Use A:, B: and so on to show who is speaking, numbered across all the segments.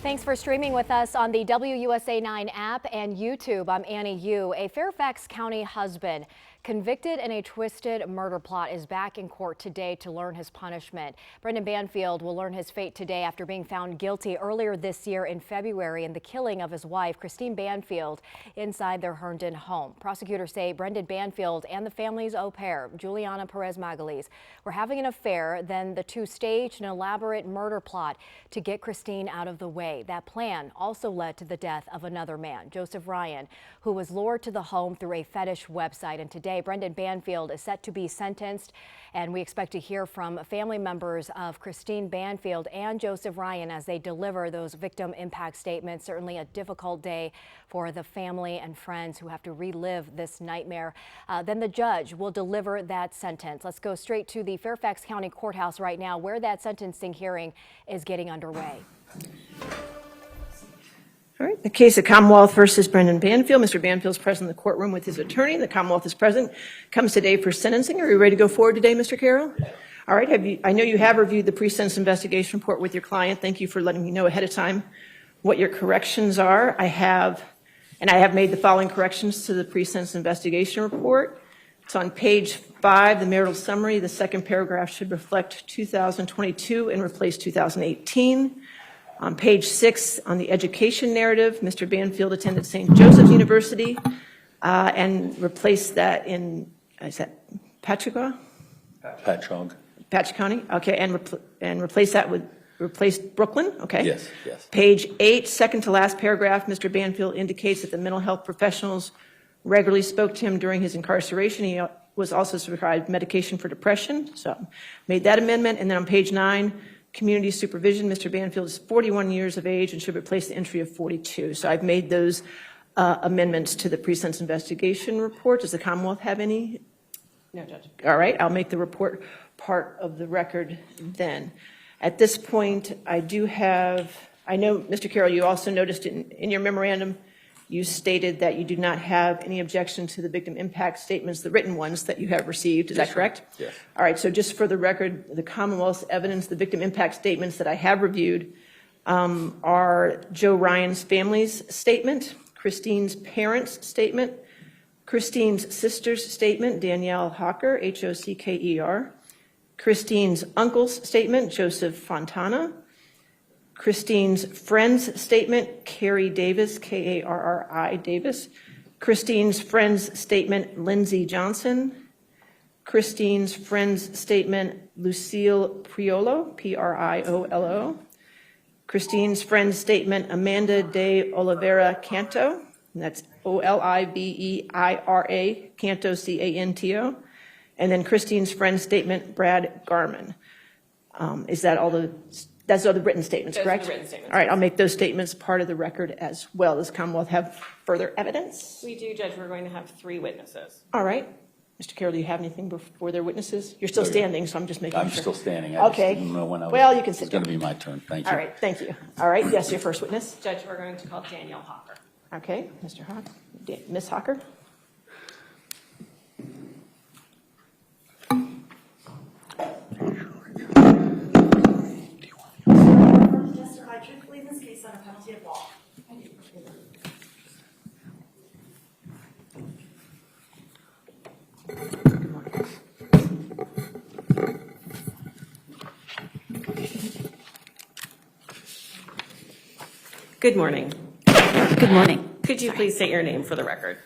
A: Thanks for streaming with us on the WUSA 9 app and YouTube. I'm Annie Yu. A Fairfax County husband convicted in a twisted murder plot is back in court today to learn his punishment. Brendan Banfield will learn his fate today after being found guilty earlier this year in February in the killing of his wife, Christine Banfield, inside their Herndon home. Prosecutors say Brendan Banfield and the family's au pair, Juliana Perez Magalhaes, were having an affair. Then the two staged an elaborate murder plot to get Christine out of the way. That plan also led to the death of another man, Joseph Ryan, who was lured to the home through a fetish website. And today, Brendan Banfield is set to be sentenced, and we expect to hear from family members of Christine Banfield and Joseph Ryan as they deliver those victim impact statements. Certainly a difficult day for the family and friends who have to relive this nightmare. Then the judge will deliver that sentence. Let's go straight to the Fairfax County Courthouse right now, where that sentencing hearing is getting underway.
B: All right, the case of Commonwealth versus Brendan Banfield. Mr. Banfield is present in the courtroom with his attorney. The Commonwealth is present, comes today for sentencing. Are you ready to go forward today, Mr. Carroll? All right, I know you have reviewed the pre-sentence investigation report with your client. Thank you for letting me know ahead of time what your corrections are. I have made the following corrections to the pre-sentence investigation report. It's on page 5, the marital summary. The second paragraph should reflect 2022 and replace 2018. On page 6, on the education narrative, Mr. Banfield attended St. Joseph's University and replaced that in, is that Patchogue? Patchogue County, okay, and replace that with, replaced Brooklyn, okay?
C: Yes, yes.
B: Page 8, second to last paragraph, Mr. Banfield indicates that the mental health professionals regularly spoke to him during his incarceration. He was also prescribed medication for depression, so made that amendment. And then on page 9, community supervision, Mr. Banfield is 41 years of age and should replace the entry of 42. So I've made those amendments to the pre-sentence investigation report. Does the Commonwealth have any? No, Judge. All right, I'll make the report part of the record then. At this point, I do have, I know, Mr. Carroll, you also noticed in your memorandum, you stated that you do not have any objection to the victim impact statements, the written ones that you have received. Is that correct?
C: Yes.
B: All right, so just for the record, the Commonwealth's evidence, the victim impact statements that I have reviewed are Joe Ryan's family's statement, Christine's parents' statement, Christine's sister's statement, Danielle Hocker, H-O-C-K-E-R, Christine's uncle's statement, Joseph Fontana, Christine's friend's statement, Carrie Davis, K-A-R-R-I Davis. Christine's friend's statement, Lindsay Johnson. Christine's friend's statement, Lucille Priolo, P-R-I-O-L-O. Christine's friend's statement, Amanda de Oliveira Canto, and that's O-L-I-V-E-I-R-A, Canto, C-A-N-T-O. And then Christine's friend's statement, Brad Garman. Is that all the... That's all the written statements, correct?
D: Those are the written statements.
B: All right, I'll make those statements part of the record as well. Does Commonwealth have further evidence?
D: We do, Judge. We're going to have 3 witnesses.
B: All right. Mr. Carroll, do you have anything before their witnesses? You're still standing, so I'm just making sure.
C: I'm still standing.
B: Okay.
C: Just didn't know when
B: Well, you can sit
C: It's going to
B: down.
C: be my turn. Thank you.
B: All right, thank you. All right, yes, your first witness.
D: Judge, we're going to call Danielle Hocker.
B: Okay, Mr. Hocker, Ms. Hocker.
E: Testify truthfully in this case on a penalty of law.
D: Good morning.
F: Good morning.
D: Could you please state your name for the record?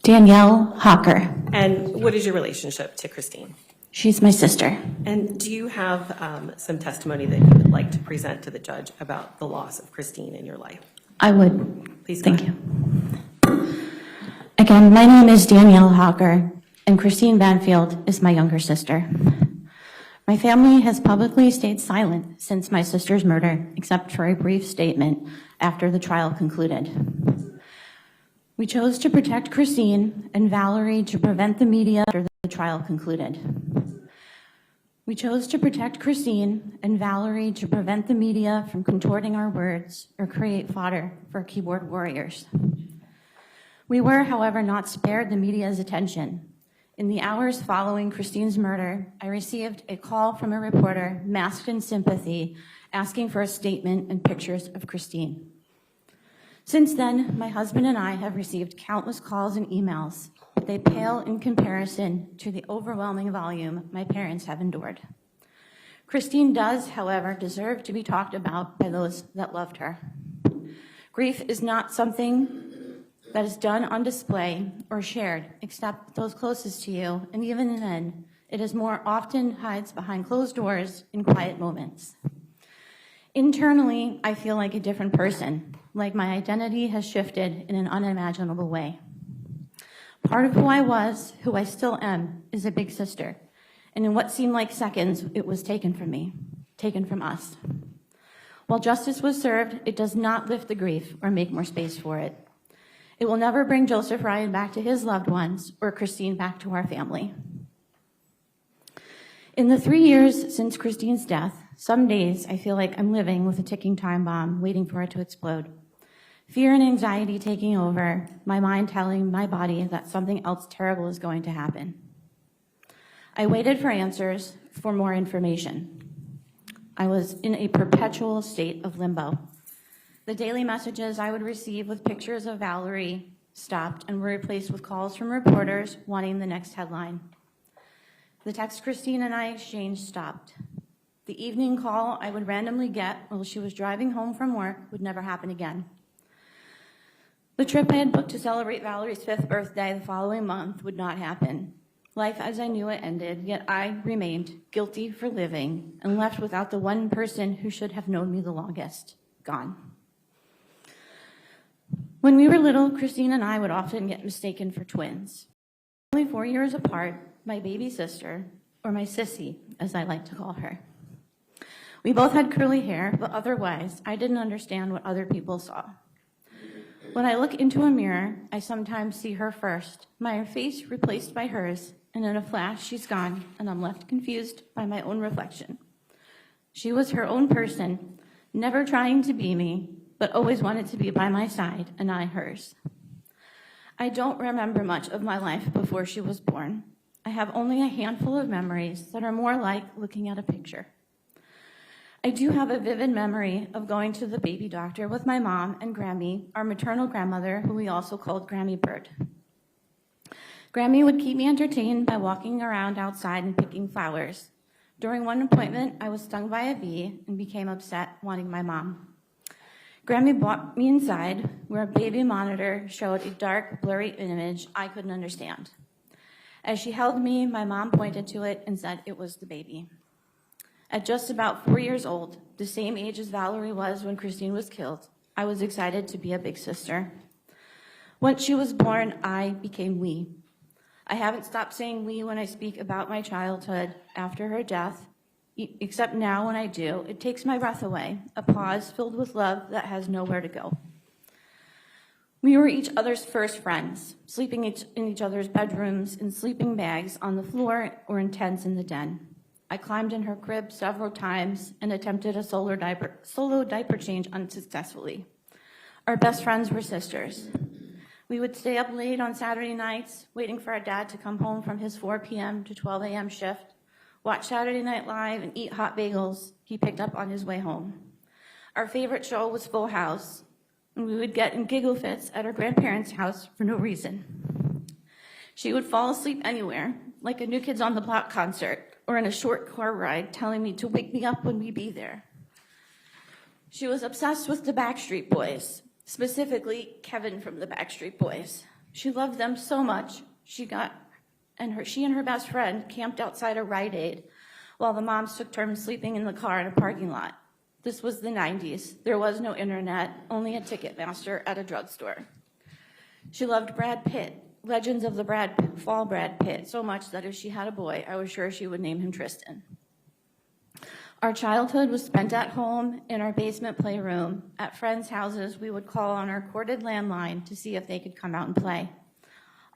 F: Danielle Hocker.
D: And what is your relationship to Christine?
F: She's my sister.
D: And do you have some testimony that you would like to present to the judge about the loss of Christine in your life?
F: I would.
D: Please go
F: Thank
D: ahead.
F: you. Again, my name is Danielle Hocker, and Christine Banfield is my younger sister. My family has publicly stayed silent since my sister's murder, except for a brief statement after the trial concluded. We chose to protect Christine and Valerie to prevent the media after the trial concluded. We chose to protect Christine and Valerie to prevent the media from contorting our words or create fodder for keyboard warriors. We were, however, not spared the media's attention. In the hours following Christine's murder, I received a call from a reporter masked in sympathy asking for a statement and pictures of Christine. Since then, my husband and I have received countless calls and emails, but they pale in comparison to the overwhelming volume my parents have endured. Christine does, however, deserve to be talked about by those that loved her. Grief is not something that is done on display or shared, except those closest to you, and even then, it is more often hides behind closed doors in quiet moments. Internally, I feel like a different person, like my identity has shifted in an unimaginable way. Part of who I was, who I still am, is a big sister, and in what seemed like seconds, it was taken from me, taken from us. While justice was served, it does not lift the grief or make more space for it. It will never bring Joseph Ryan back to his loved ones or Christine back to our family. In the 3 years since Christine's death, some days I feel like I'm living with a ticking time bomb waiting for it to explode. Fear and anxiety taking over, my mind telling my body that something else terrible is going to happen. I waited for answers, for more information. I was in a perpetual state of limbo. The daily messages I would receive with pictures of Valerie stopped and were replaced with calls from reporters wanting the next headline. The text Christine and I exchanged stopped. The evening call I would randomly get while she was driving home from work would never happen again. The trip I had booked to celebrate Valerie's 5th birthday the following month would not happen. Life as I knew it ended, yet I remained guilty for living and left without the one person who should have known me the longest, gone. When we were little, Christine and I would often get mistaken for twins. Only 4 years apart, my baby sister, or my sissy, as I like to call her. We both had curly hair, but otherwise, I didn't understand what other people saw. When I look into a mirror, I sometimes see her first, my face replaced by hers, and in a flash, she's gone, and I'm left confused by my own reflection. She was her own person, never trying to be me, but always wanted to be by my side, and I hers. I don't remember much of my life before she was born. I have only a handful of memories that are more like looking at a picture. I do have a vivid memory of going to the baby doctor with my mom and Grammy, our maternal grandmother, who we also called Grammy Bird. Grammy would keep me entertained by walking around outside and picking flowers. During one appointment, I was stung by a bee and became upset, wanting my mom. Grammy brought me inside, where a baby monitor showed a dark, blurry image I couldn't understand. As she held me, my mom pointed to it and said it was the baby. At just about 4 years old, the same age as Valerie was when Christine was killed, I was excited to be a big sister. Once she was born, I became we. I haven't stopped saying we when I speak about my childhood after her death, except now when I do, it takes my breath away, a pause filled with love that has nowhere to go. We were each other's first friends, sleeping in each other's bedrooms, in sleeping bags, on the floor, or in tents in the den. I climbed in her crib several times and attempted a solo diaper change unsuccessfully. Our best friends were sisters. We would stay up late on Saturday nights, waiting for our dad to come home from his 4 p.m. to 12 a.m. shift, watch Saturday Night Live, and eat hot bagels he picked up on his way home. Our favorite show was Full House, and we would get in giggle fits at our grandparents' house for no reason. She would fall asleep anywhere, like a New Kids on the Block concert, or in a short car ride telling me to wake me up when we be there. She was obsessed with the Backstreet Boys, specifically Kevin from the Backstreet Boys. She loved them so much, she and her best friend camped outside a Rite Aid while the moms took turns sleeping in the car in a parking lot. This was the 90s. There was no internet, only a Ticketmaster at a drugstore. She loved Brad Pitt, Legends of the Fall Brad Pitt, so much that if she had a boy, I was sure she would name him Tristan. Our childhood was spent at home, in our basement playroom. At friends' houses, we would call on our corded landline to see if they could come out and play.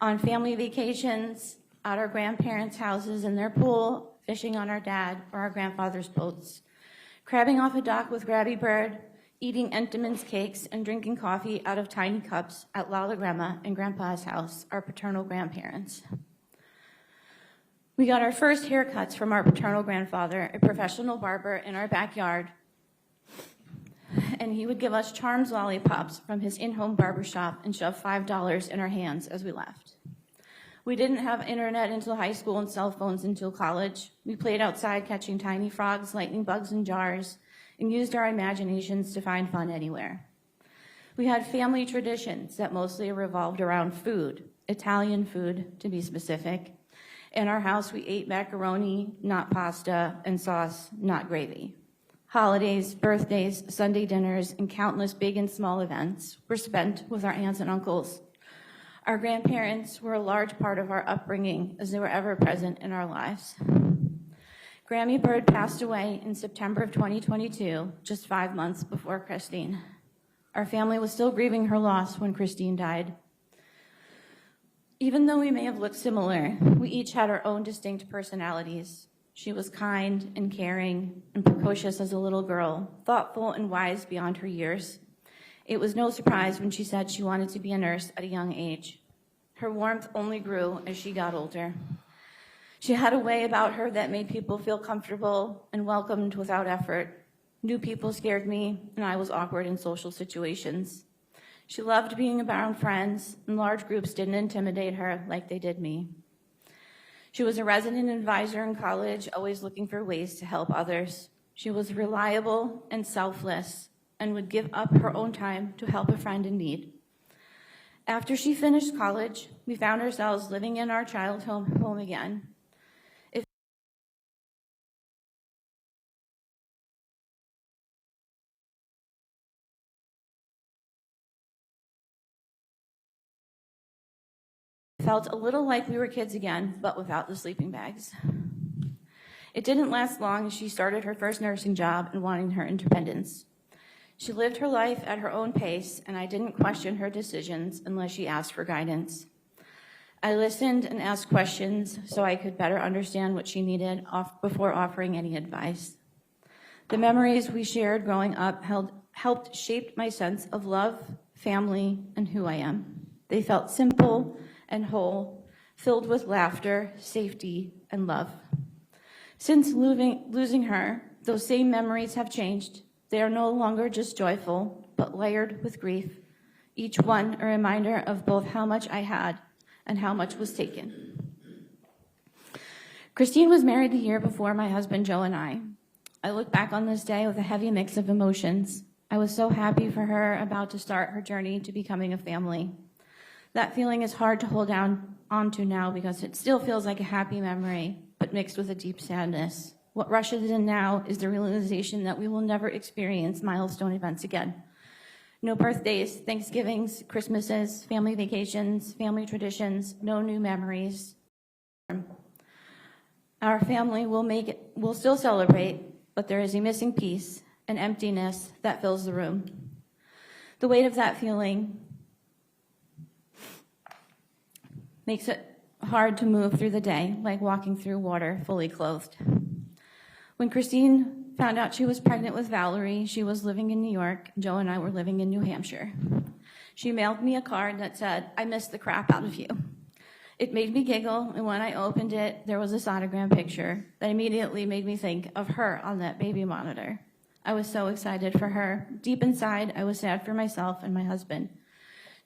F: On family vacations, at our grandparents' houses in their pool, fishing on our dad or our grandfather's boats, crabbing off a dock with Grabby Bird, eating Entenmann's cakes and drinking coffee out of tiny cups at Lala Grandma and Grandpa's house, our paternal grandparents. We got our first haircuts from our paternal grandfather, a professional barber in our backyard, and he would give us Charms lollipops from his in-home barbershop and shove $5 in our hands as we left. We didn't have internet until high school and cell phones until college. We played outside catching tiny frogs, lightning bugs in jars, and used our imaginations to find fun anywhere. We had family traditions that mostly revolved around food, Italian food to be specific. In our house, we ate macaroni, not pasta, and sauce, not gravy. Holidays, birthdays, Sunday dinners, and countless big and small events were spent with our aunts and uncles. Our grandparents were a large part of our upbringing as they were ever present in our lives. Grammy Bird passed away in September of 2022, just 5 months before Christine. Our family was still grieving her loss when Christine died. Even though we may have looked similar, we each had our own distinct personalities. She was kind and caring and precocious as a little girl, thoughtful and wise beyond her years. It was no surprise when she said she wanted to be a nurse at a young age. Her warmth only grew as she got older. She had a way about her that made people feel comfortable and welcomed without effort. New people scared me, and I was awkward in social situations. She loved being around friends, and large groups didn't intimidate her like they did me. She was a resident advisor in college, always looking for ways to help others. She was reliable and selfless, and would give up her own time to help a friend in need. After she finished college, we found ourselves living in our childhood home again. It felt a little like we were kids again, but without the sleeping bags. It didn't last long as she started her first nursing job and wanting her independence. She lived her life at her own pace, and I didn't question her decisions unless she asked for guidance. I listened and asked questions so I could better understand what she needed before offering any advice. The memories we shared growing up helped shape my sense of love, family, and who I am. They felt simple and whole, filled with laughter, safety, and love. Since losing her, those same memories have changed. They are no longer just joyful, but layered with grief, each one a reminder of both how much I had and how much was taken. Christine was married the year before my husband Joe and I. I look back on this day with a heavy mix of emotions. I was so happy for her about to start her journey to becoming a family. That feeling is hard to hold onto now because it still feels like a happy memory, but mixed with a deep sadness. What rushes in now is the realization that we will never experience milestone events again. No birthdays, Thanksgivings, Christmases, family vacations, family traditions, no new memories. Our family will still celebrate, but there is a missing piece, an emptiness that fills the room. The weight of that feeling makes it hard to move through the day, like walking through water fully clothed. When Christine found out she was pregnant with Valerie, she was living in New York. Joe and I were living in New Hampshire. She mailed me a card that said, "I miss the crap out of you." It made me giggle, and when I opened it, there was a sonogram picture that immediately made me think of her on that baby monitor. I was so excited for her. Deep inside, I was sad for myself and my husband.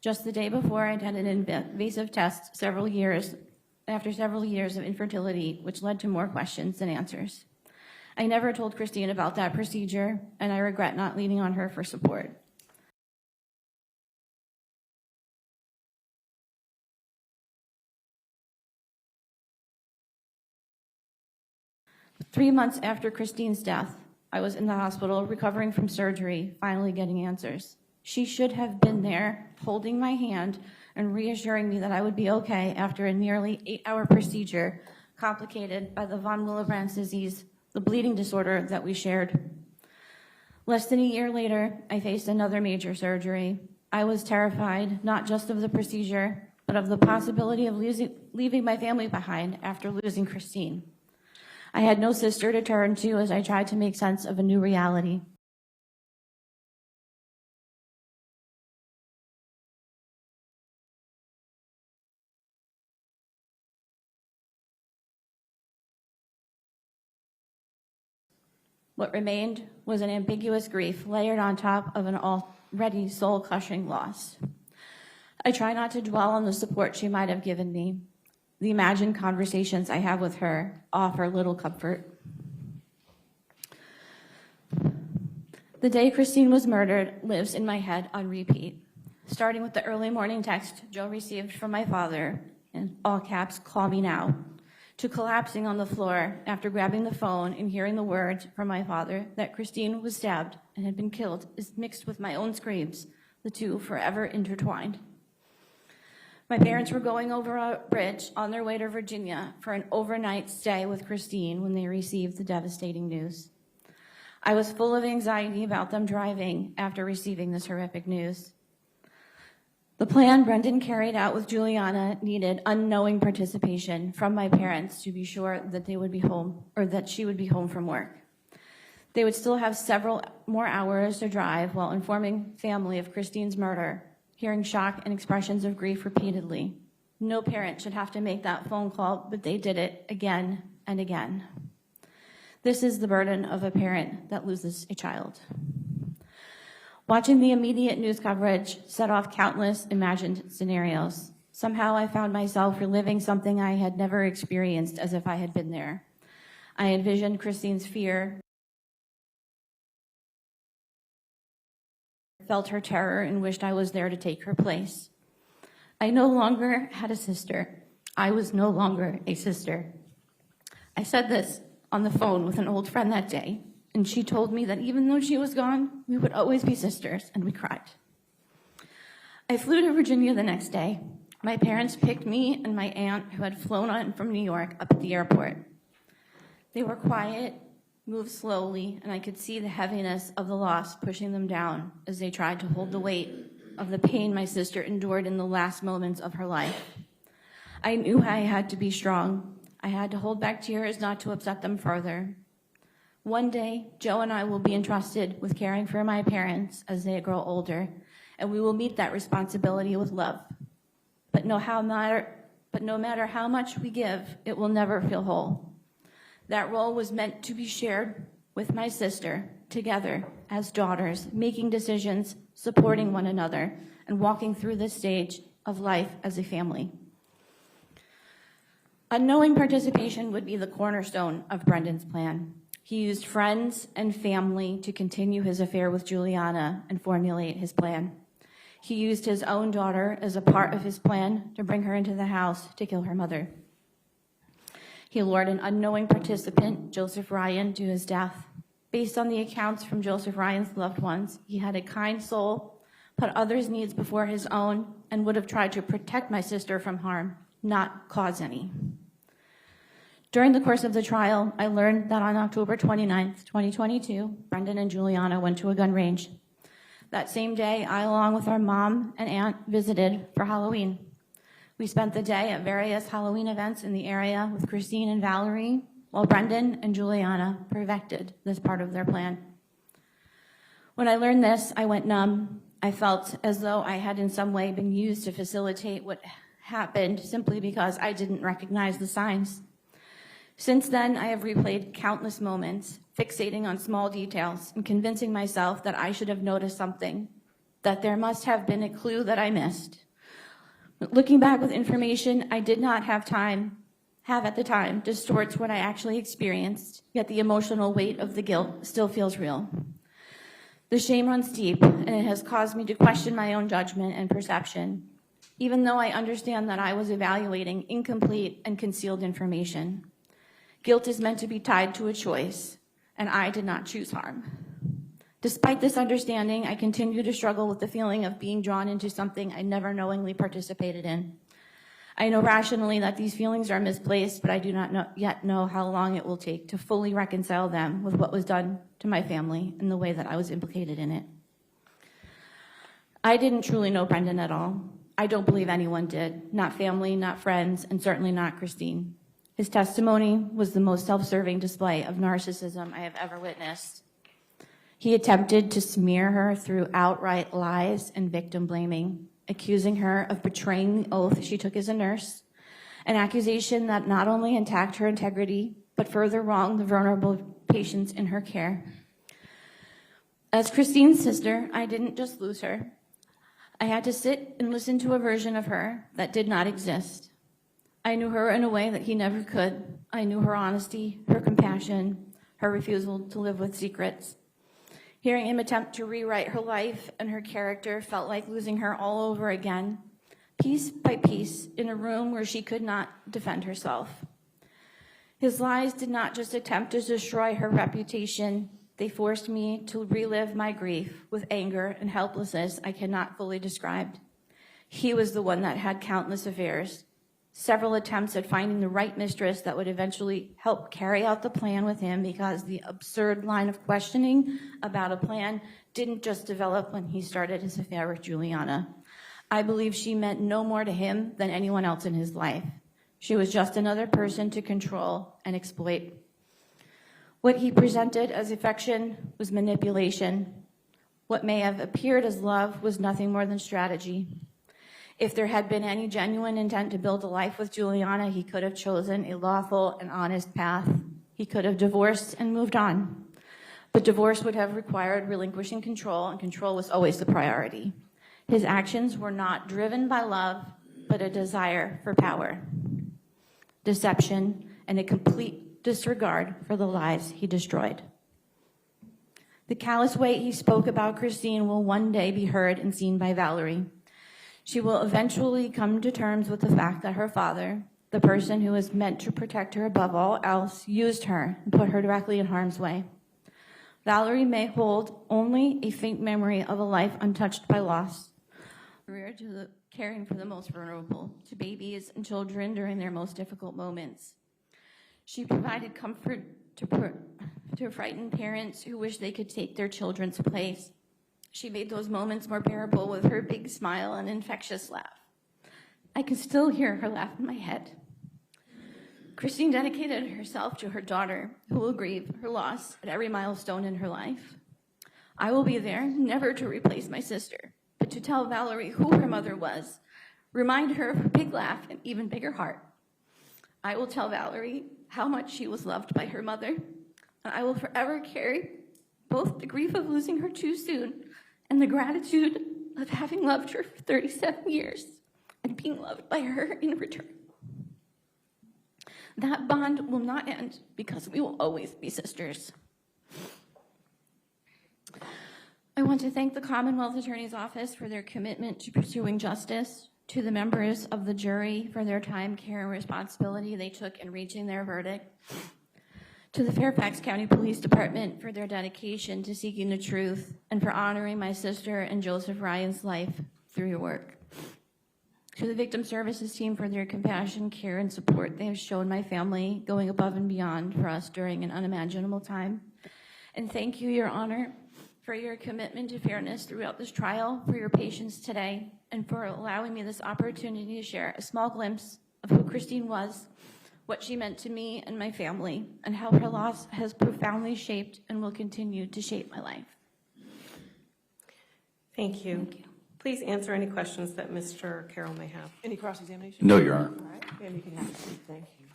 F: Just the day before, I'd had an invasive test after several years of infertility, which led to more questions than answers. I never told Christine about that procedure, and I regret not leaning on her for support. Three months after Christine's death, I was in the hospital recovering from surgery, finally getting answers. She should have been there, holding my hand and reassuring me that I would be okay after a nearly 8-hour procedure complicated by the von Willebrand's disease, the bleeding disorder that we shared. Less than a year later, I faced another major surgery. I was terrified, not just of the procedure, but of the possibility of leaving my family behind after losing Christine. I had no sister to turn to as I tried to make sense of a new reality. What remained was an ambiguous grief layered on top of an already soul-crushing loss. I try not to dwell on the support she might have given me. The imagined conversations I have with her offer little comfort. The day Christine was murdered lives in my head on repeat, starting with the early morning text Joe received from my father, in all caps, "Call me now," to collapsing on the floor after grabbing the phone and hearing the words from my father that Christine was stabbed and had been killed is mixed with my own screams, the two forever intertwined. My parents were going over a bridge on their way to Virginia for an overnight stay with Christine when they received the devastating news. I was full of anxiety about them driving after receiving this horrific news. The plan Brendan carried out with Juliana needed unknowing participation from my parents to be sure that they would be home, or that she would be home from work. They would still have several more hours to drive while informing family of Christine's murder, hearing shock and expressions of grief repeatedly. No parent should have to make that phone call, but they did it again and again. This is the burden of a parent that loses a child. Watching the immediate news coverage set off countless imagined scenarios. Somehow I found myself reliving something I had never experienced as if I had been there. I envisioned Christine's fear, felt her terror, and wished I was there to take her place. I no longer had a sister. I was no longer a sister. I said this on the phone with an old friend that day, and she told me that even though she was gone, we would always be sisters, and we cried. I flew to Virginia the next day. My parents picked me and my aunt, who had flown in from New York, up at the airport. They were quiet, moved slowly, and I could see the heaviness of the loss pushing them down as they tried to hold the weight of the pain my sister endured in the last moments of her life. I knew I had to be strong. I had to hold back tears not to upset them further. One day, Joe and I will be entrusted with caring for my parents as they grow older, and we will meet that responsibility with love. But no matter how much we give, it will never feel whole. That role was meant to be shared with my sister, together as daughters, making decisions, supporting one another, and walking through this stage of life as a family. Unknowing participation would be the cornerstone of Brendan's plan. He used friends and family to continue his affair with Juliana and formulate his plan. He used his own daughter as a part of his plan to bring her into the house to kill her mother. He lured an unknowing participant, Joseph Ryan, to his death. Based on the accounts from Joseph Ryan's loved ones, he had a kind soul, put others' needs before his own, and would have tried to protect my sister from harm, not cause any. During the course of the trial, I learned that on October 29th, 2022, Brendan and Juliana went to a gun range. That same day, I, along with our mom and aunt, visited for Halloween. We spent the day at various Halloween events in the area with Christine and Valerie, while Brendan and Juliana perfected this part of their plan. When I learned this, I went numb. I felt as though I had in some way been used to facilitate what happened simply because I didn't recognize the signs. Since then, I have replayed countless moments, fixating on small details and convincing myself that I should have noticed something, that there must have been a clue that I missed. Looking back with information I did not have at the time distorts what I actually experienced, yet the emotional weight of the guilt still feels real. The shame runs deep, and it has caused me to question my own judgment and perception, even though I understand that I was evaluating incomplete and concealed information. Guilt is meant to be tied to a choice, and I did not choose harm. Despite this understanding, I continue to struggle with the feeling of being drawn into something I never knowingly participated in. I know rationally that these feelings are misplaced, but I do not yet know how long it will take to fully reconcile them with what was done to my family and the way that I was implicated in it. I didn't truly know Brendan at all. I don't believe anyone did, not family, not friends, and certainly not Christine. His testimony was the most self-serving display of narcissism I have ever witnessed. He attempted to smear her through outright lies and victim blaming, accusing her of betraying the oath she took as a nurse, an accusation that not only attacked her integrity, but further wronged the vulnerable patients in her care. As Christine's sister, I didn't just lose her. I had to sit and listen to a version of her that did not exist. I knew her in a way that he never could. I knew her honesty, her compassion, her refusal to live with secrets. Hearing him attempt to rewrite her life and her character felt like losing her all over again, piece by piece, in a room where she could not defend herself. His lies did not just attempt to destroy her reputation, they forced me to relive my grief with anger and helplessness I cannot fully describe. He was the one that had countless affairs, several attempts at finding the right mistress that would eventually help carry out the plan with him, because the absurd line of questioning about a plan didn't just develop when he started his affair with Juliana. I believe she meant no more to him than anyone else in his life. She was just another person to control and exploit. What he presented as affection was manipulation. What may have appeared as love was nothing more than strategy. If there had been any genuine intent to build a life with Juliana, he could have chosen a lawful and honest path. He could have divorced and moved on. But divorce would have required relinquishing control, and control was always the priority. His actions were not driven by love, but a desire for power, deception, and a complete disregard for the lives he destroyed. The callous way he spoke about Christine will one day be heard and seen by Valerie. She will eventually come to terms with the fact that her father, the person who was meant to protect her above all else, used her and put her directly in harm's way. Valerie may hold only a faint memory of a life untouched by loss, career to the caring for the most vulnerable, to babies and children during their most difficult moments. She provided comfort to frightened parents who wish they could take their children's place. She made those moments more bearable with her big smile and infectious laugh. I can still hear her laugh in my head. Christine dedicated herself to her daughter, who will grieve her loss at every milestone in her life. I will be there, never to replace my sister, but to tell Valerie who her mother was, remind her of her big laugh and even bigger heart. I will tell Valerie how much she was loved by her mother, and I will forever carry both the grief of losing her too soon and the gratitude of having loved her for 37 years and being loved by her in return. That bond will not end because we will always be sisters. I want to thank the Commonwealth Attorney's Office for their commitment to pursuing justice, to the members of the jury for their time, care, and responsibility they took in reaching their verdict, to the Fairfax County Police Department for their dedication to seeking the truth and for honoring my sister and Joseph Ryan's life through your work. To the Victim Services team for their compassion, care, and support they have shown my family, going above and beyond for us during an unimaginable time. And thank you, Your Honor, for your commitment to fairness throughout this trial, for your patience today, and for allowing me this opportunity to share a small glimpse of who Christine was, what she meant to me and my family, and how her loss has profoundly shaped and will continue to shape my life.
D: Thank you. Please answer any questions that Mr. Carroll may have.
B: Any cross-examination?
C: No, Your Honor.
B: All right, ma'am, you can have a seat. Thank you.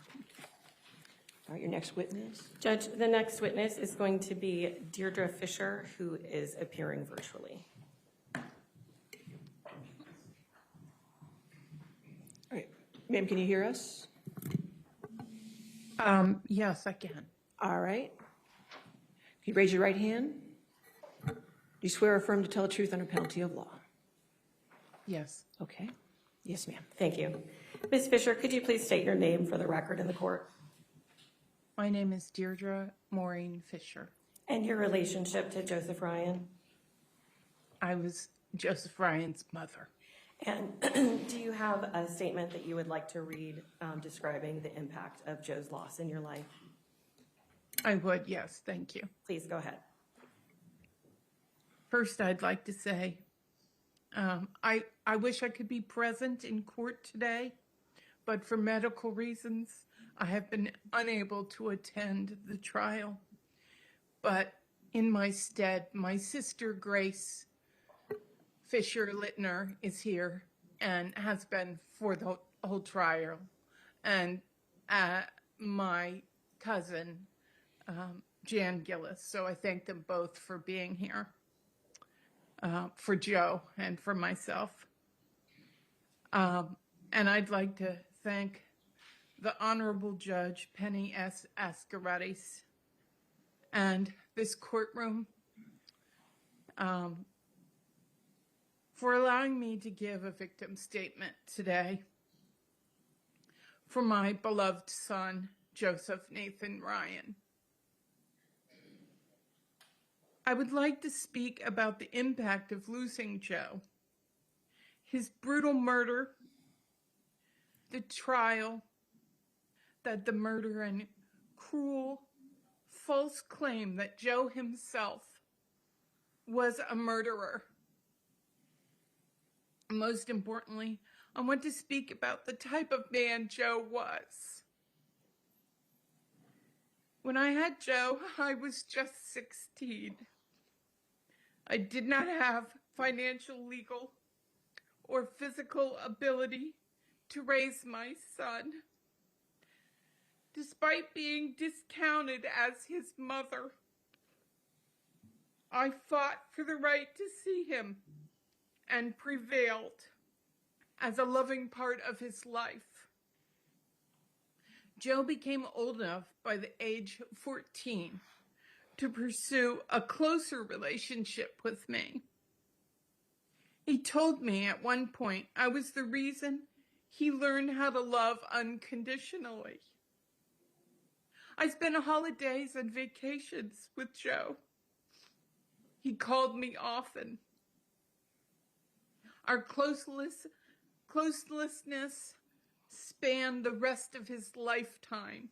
B: All right, your next witness.
D: Judge, the next witness is going to be Deirdre Fisher, who is appearing virtually.
B: All right, ma'am, can you hear us?
G: Yes, I can.
B: All right. Can you raise your right hand? Do you swear or affirm to tell the truth under penalty of law?
G: Yes.
B: Okay. Yes, ma'am.
D: Thank you. Ms. Fisher, could you please state your name for the record in the court
G: My name is Deirdre Maureen Fisher.
D: and your relationship to Joseph Ryan?
G: I was Joseph Ryan's mother.
D: And do you have a statement that you would like to read describing the impact of Joe's loss in your life?
G: I would, yes, thank you.
D: Please go ahead.
G: First, I'd like to say, I wish I could be present in court today, but for medical reasons, I have been unable to attend the trial. But in my stead, my sister Grace Fisher-Littner is here and has been for the whole trial. And my cousin, Jan Gillis. So I thank them both for being here, for Joe and for myself. And I'd like to thank the Honorable Judge Penny S. Ascaratis and this courtroom for allowing me to give a victim statement today for my beloved son, Joseph Nathan Ryan. I would like to speak about the impact of losing Joe, his brutal murder, the trial, that the murder and cruel, false claim that Joe himself was a murderer. Most importantly, I want to speak about the type of man Joe was. When I had Joe, I was just 16. I did not have financial, legal, or physical ability to raise my son. Despite being discounted as his mother, I fought for the right to see him and prevailed as a loving part of his life. Joe became old enough by the age of 14 to pursue a closer relationship with me. He told me at one point I was the reason he learned how to love unconditionally. I spent holidays and vacations with Joe. He called me often. Our closeness spanned the rest of his lifetime.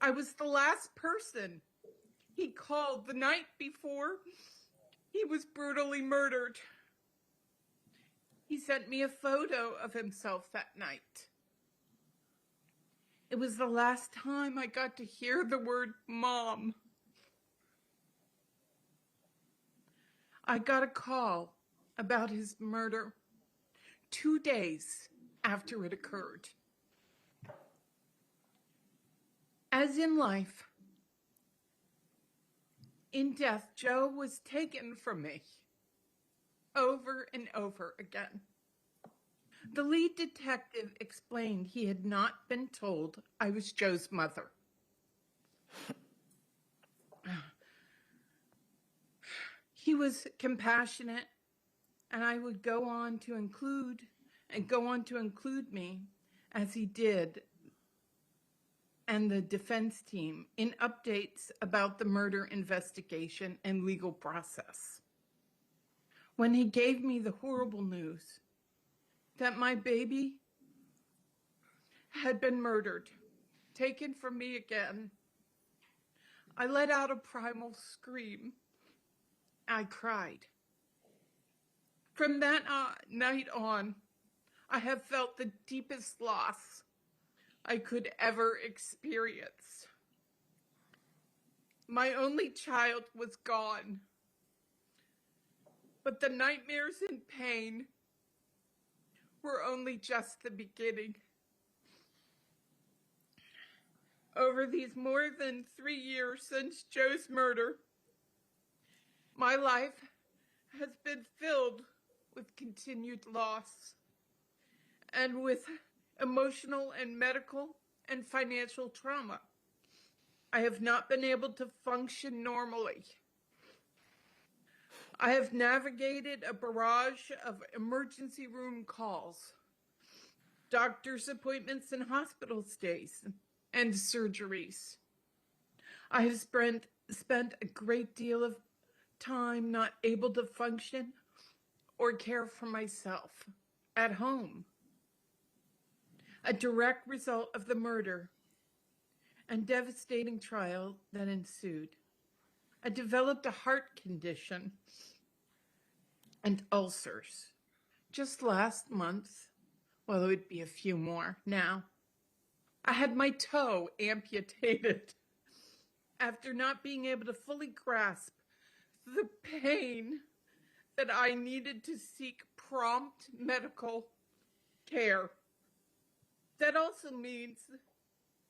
G: I was the last person he called the night before he was brutally murdered. He sent me a photo of himself that night. It was the last time I got to hear the word mom. I got a call about his murder 2 days after it occurred. As in life, in death, Joe was taken from me over and over again. The lead detective explained he had not been told I was Joe's mother. He was compassionate, and I would go on to include me, as he did, and the defense team in updates about the murder investigation and legal process. When he gave me the horrible news that my baby had been murdered, taken from me again, I let out a primal scream. I cried. From that night on, I have felt the deepest loss I could ever experience. My only child was gone, but the nightmares and pain were only just the beginning. Over these more than 3 years since Joe's murder, my life has been filled with continued loss and with emotional and medical and financial trauma. I have not been able to function normally. I have navigated a barrage of emergency room calls, doctor's appointments and hospital stays, and surgeries. I have spent a great deal of time not able to function or care for myself at home. A direct result of the murder and devastating trial that ensued. I developed a heart condition and ulcers. Just last month, well, it would be a few more now, I had my toe amputated after not being able to fully grasp the pain that I needed to seek prompt medical care. That also means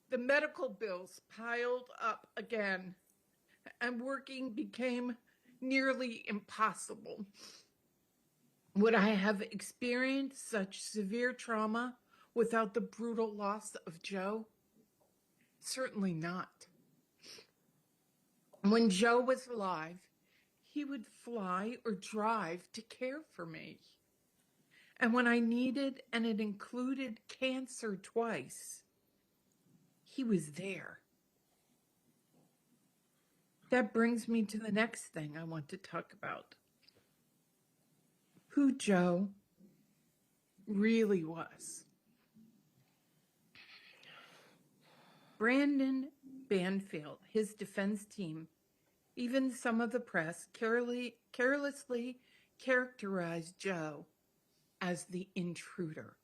G: The medical bills piled up again, and working became nearly impossible. Would I have experienced such severe trauma without the brutal loss of Joe? Certainly not. When Joe was alive, he would fly or drive to care for me. And when I needed, and it included cancer twice, he was there. That brings me to the next thing I want to talk about. Who Joe really was. Brandon Banfield, his defense team, even some of the press carelessly characterized Joe as the intruder.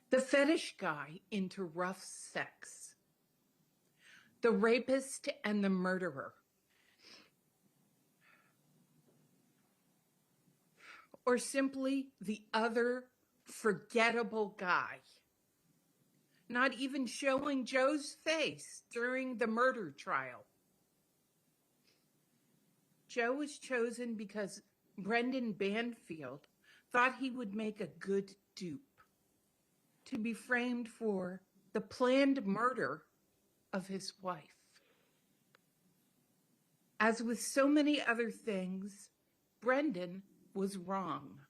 G: The fetish guy into rough sex. The rapist and the murderer. Or simply the other forgettable guy. Not even showing Joe's face during the murder trial. Joe was chosen because Brendan Banfield thought he would make a good dupe to be framed for the planned murder of his wife. As with so many other things, Brendan was wrong.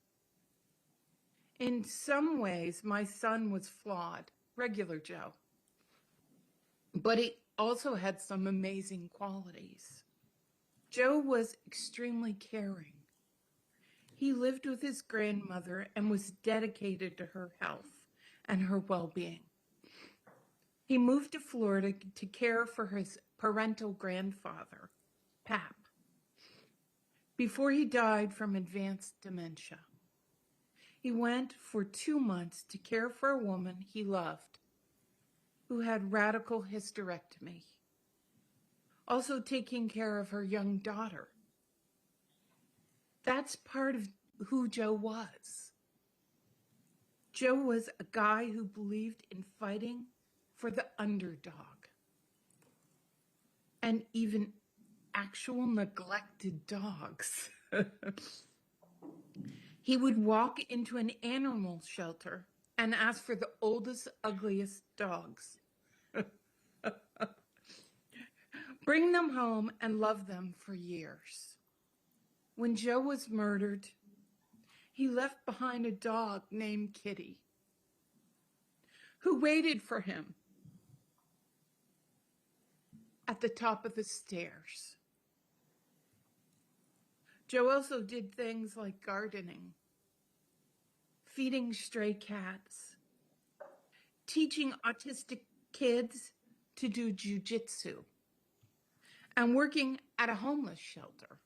G: In some ways, my son was flawed, regular Joe. But he also had some amazing qualities. Joe was extremely caring. He lived with his grandmother and was dedicated to her health and her well-being. He moved to Florida to care for his parental grandfather, Pap, before he died from advanced dementia. He went for 2 months to care for a woman he loved who had radical hysterectomy, also taking care of her young daughter. That's part of who Joe was. Joe was a guy who believed in fighting for the underdog and even actual neglected dogs. He would walk into an animal shelter and ask for the oldest, ugliest dogs. Bring them home and love them for years. When Joe was murdered, he left behind a dog named Kitty, who waited for him at the top of the stairs. Joe also did things like gardening, feeding stray cats, teaching autistic kids to do jujitsu, and working at a homeless shelter.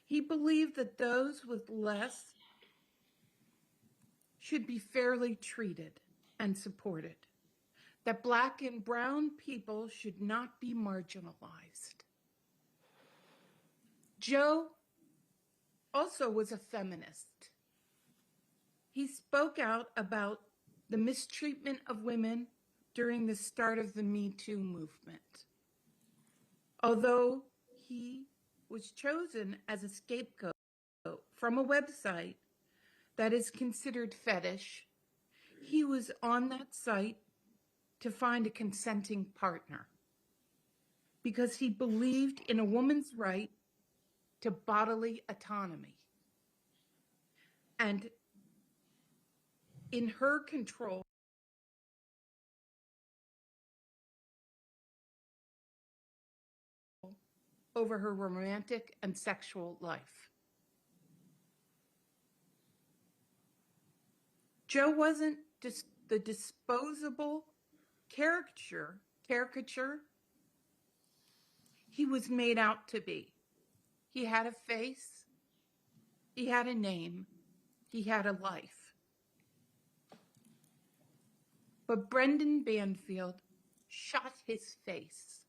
G: He believed that those with less should be fairly treated and supported, that Black and brown people should not be marginalized. Joe also was a feminist. He spoke out about the mistreatment of women during the start of the Me Too movement. Although he was chosen as a scapegoat from a website that is considered fetish, he was on that site to find a consenting partner because he believed in a woman's right to bodily autonomy and in her control over her romantic and sexual life. Joe wasn't just the disposable caricature he was made out to be. He had a face, he had a name, he had a life. But Brendan Banfield shot his face,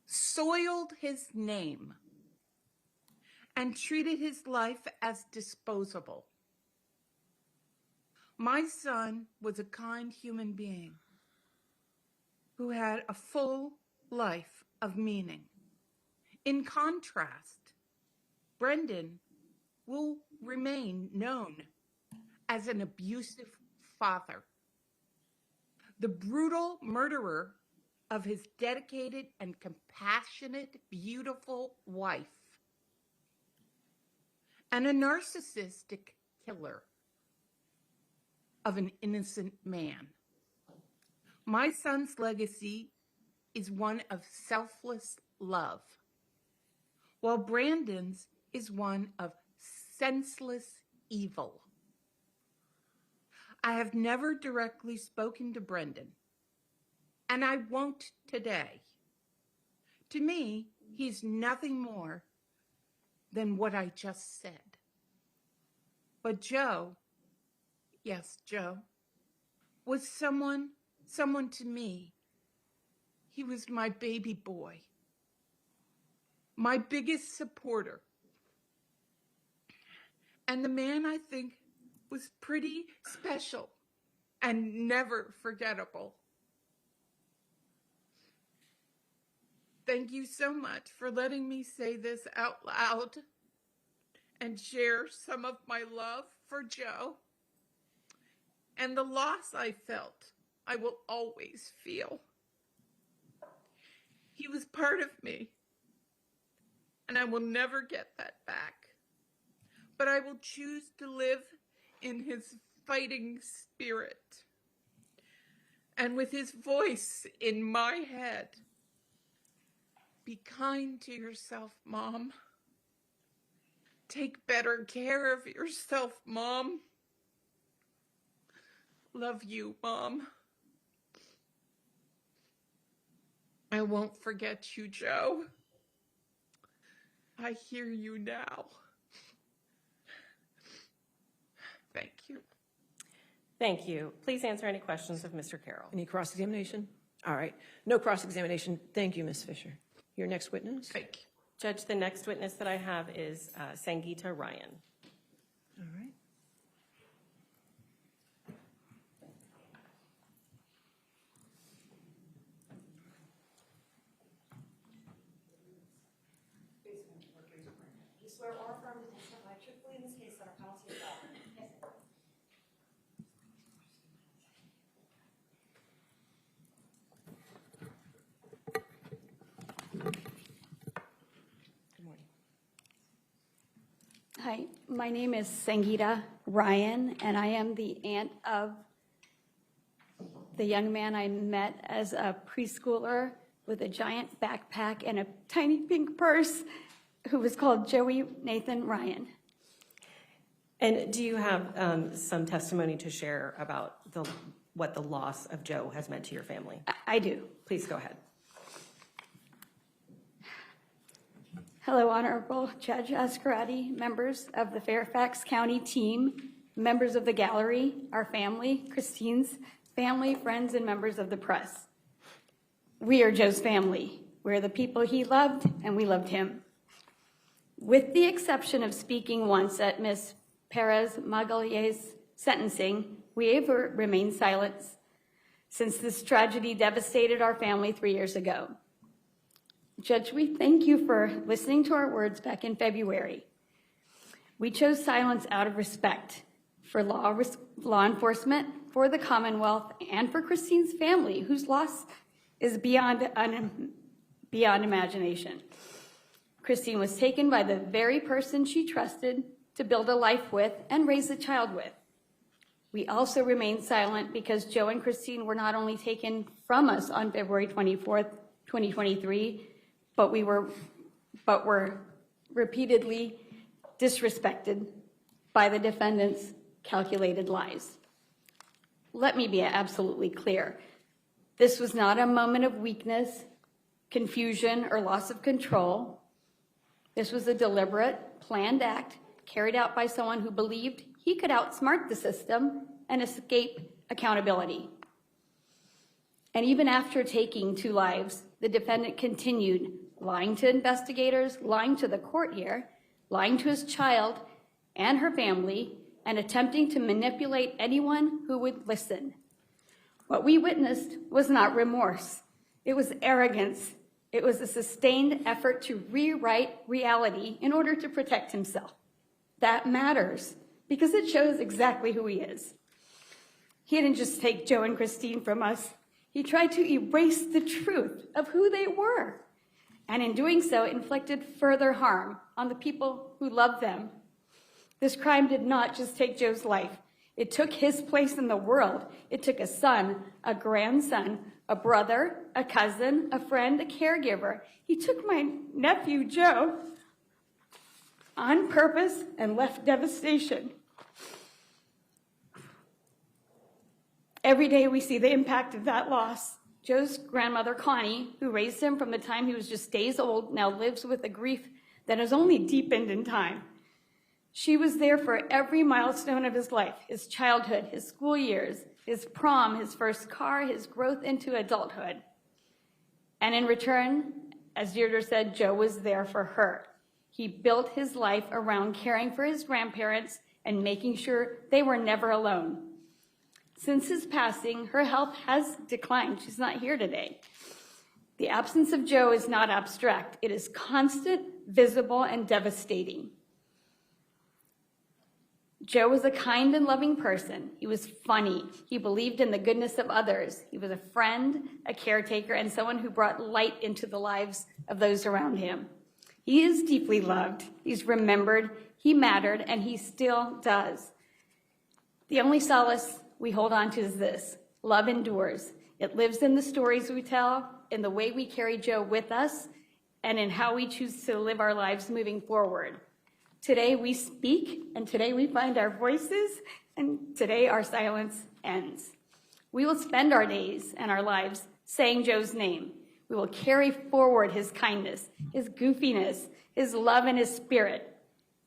G: soiled his name, and treated his life as disposable. My son was a kind human being who had a full life of meaning. In contrast, Brendan will remain known as an abusive father, the brutal murderer of his dedicated and compassionate, beautiful wife, and a narcissistic killer of an innocent man. My son's legacy is one of selfless love, while Brandon's is one of senseless evil. I have never directly spoken to Brendan, and I won't today. To me, he's nothing more than what I just said. But Joe, yes, Joe, was someone to me. He was my baby boy, my biggest supporter, and the man I think was pretty special and never forgettable. Thank you so much for letting me say this out loud and share some of my love for Joe and the loss I felt I will always feel. He was part of me, and I will never get that back. But I will choose to live in his fighting spirit and with his voice in my head. Be kind to yourself, Mom. Take better care of yourself, Mom. Love you, Mom. I won't forget you, Joe. I hear you now. Thank you.
D: Thank you. Please answer any questions of Mr. Carroll.
B: Any cross-examination? All right. No cross-examination. Thank you, Ms. Fisher. Your next witness?
G: Thank you.
D: Judge, the next witness that I have is Sangeeta Ryan.
B: All right.
E: You swear or affirm to testify truthfully in this case under penalty of law? Yes.
B: Good morning.
C: Hi, my name is Sangeeta Ryan, and I am the aunt of the young man I met as a preschooler with a giant backpack and a tiny pink purse who was called Joey Nathan Ryan.
D: And do you have some testimony to share about what the loss of Joe has meant to your family?
C: I do.
D: Please go ahead.
C: Hello, Honorable Judge Ascarati, members of the Fairfax County team, members of the gallery, our family, Christine's family, friends, and members of the press. We are Joe's family. We're the people he loved, and we loved him. With the exception of speaking once at Ms. Perez Magalier's sentencing, we have remained silent since this tragedy devastated our family 3 years ago. Judge, we thank you for listening to our words back in February. We chose silence out of respect for law enforcement, for the Commonwealth, and for Christine's family, whose loss is beyond imagination. Christine was taken by the very person she trusted to build a life with and raise a child with. We also remained silent because Joe and Christine were not only taken from us on February 24th, 2023, but were repeatedly disrespected by the defendant's calculated lies. Let me be absolutely clear. This was not a moment of weakness, confusion, or loss of control. This was a deliberate, planned act carried out by someone who believed he could outsmart the system and escape accountability. And even after taking 2 lives, the defendant continued lying to investigators, lying to the court here, lying to his child and her family, and attempting to manipulate anyone who would listen. What we witnessed was not remorse. It was arrogance. It was a sustained effort to rewrite reality in order to protect himself. That matters because it shows exactly who he is. He didn't just take Joe and Christine from us. He tried to erase the truth of who they were, and in doing so, inflicted further harm on the people who loved them. This crime did not just take Joe's life. It took his place in the world. It took a son, a grandson, a brother, a cousin, a friend, a caregiver. He took my nephew, Joe, on purpose and left devastation. Every day we see the impact of that loss. Joe's grandmother, Connie, who raised him from the time he was just days old, now lives with a grief that has only deepened in time. She was there for every milestone of his life, his childhood, his school years, his prom, his first car, his growth into adulthood. And in return, as Deirdre said, Joe was there for her. He built his life around caring for his grandparents and making sure they were never alone. Since his passing, her health has declined. She's not here today. The absence of Joe is not abstract. It is constant, visible, and devastating. Joe was a kind and loving person. He was funny. He believed in the goodness of others. He was a friend, a caretaker, and someone who brought light into the lives of those around him. He is deeply loved. He's remembered. He mattered, and he still does. The only solace we hold on to is this: love endures. It lives in the stories we tell, in the way we carry Joe with us, and in how we choose to live our lives moving forward. Today we speak, and today we find our voices, and today our silence ends. We will spend our days and our lives saying Joe's name. We will carry forward his kindness, his goofiness, his love, and his spirit.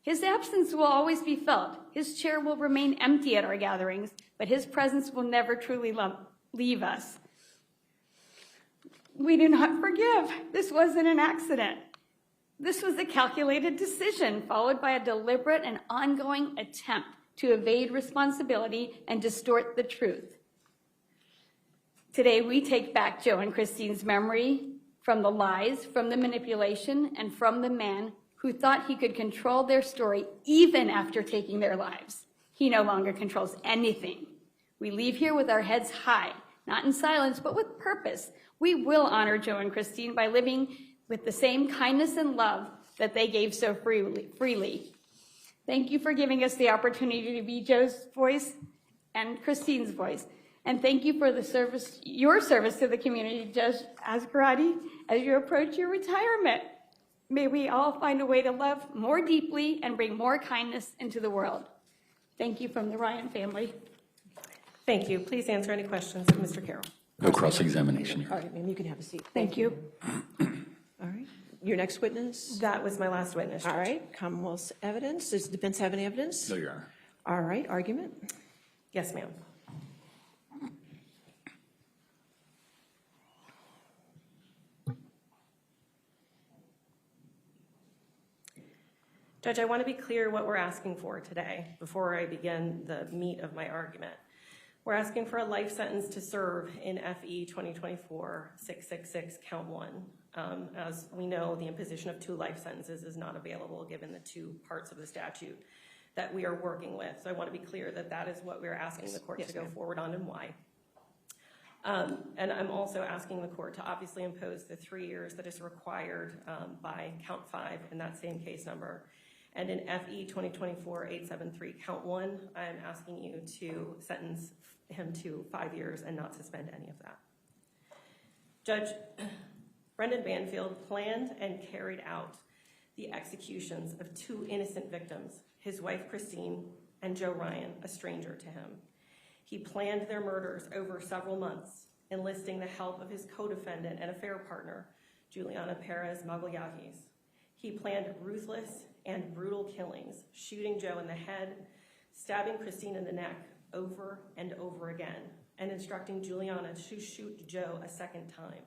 C: His absence will always be felt. His chair will remain empty at our gatherings, but his presence will never truly leave us. We do not forgive. This wasn't an accident. This was a calculated decision followed by a deliberate and ongoing attempt to evade responsibility and distort the truth. Today, we take back Joe and Christine's memory from the lies, from the manipulation, and from the man who thought he could control their story even after taking their lives. He no longer controls anything. We leave here with our heads high, not in silence, but with purpose. We will honor Joe and Christine by living with the same kindness and love that they gave so freely. Thank you for giving us the opportunity to be Joe's voice and Christine's voice. And thank you for the service, your service to the community, Judge Azcarati, as you approach your retirement. May we all find a way to love more deeply and bring more kindness into the world. Thank you from the Ryan family.
D: Thank you. Please answer any questions of Mr. Carroll.
H: No cross-examination here.
B: All right, ma'am, you can have a seat.
C: Thank you.
B: All right. Your next witness?
D: That was my last witness.
B: All right. Commonwealth's evidence. Does the defense have any evidence?
H: No, Your Honor.
B: All right. Argument?
D: Yes, ma'am. Judge, I want to be clear what we're asking for today before I begin the meat of my argument. We're asking for a life sentence to serve in FE 2024-666 count 1. As we know, the imposition of 2 life sentences is not available given the 2 parts of the statute that we are working with. So I want to be clear that that is what we're asking the court to go forward on and why. And I'm also asking the court to obviously impose the 3 years that is required by count 5 in that same case number. And in FE 2024-873 count 1, I'm asking you to sentence him to 5 years and not suspend any of that. Judge, Brendan Banfield planned and carried out the executions of 2 innocent victims, his wife Christine and Joe Ryan, a stranger to him. He planned their murders over several months, enlisting the help of his co-defendant and affair partner, Juliana Perez Magalhães. He planned ruthless and brutal killings, shooting Joe in the head, stabbing Christine in the neck over and over again, and instructing Juliana to shoot Joe a second time.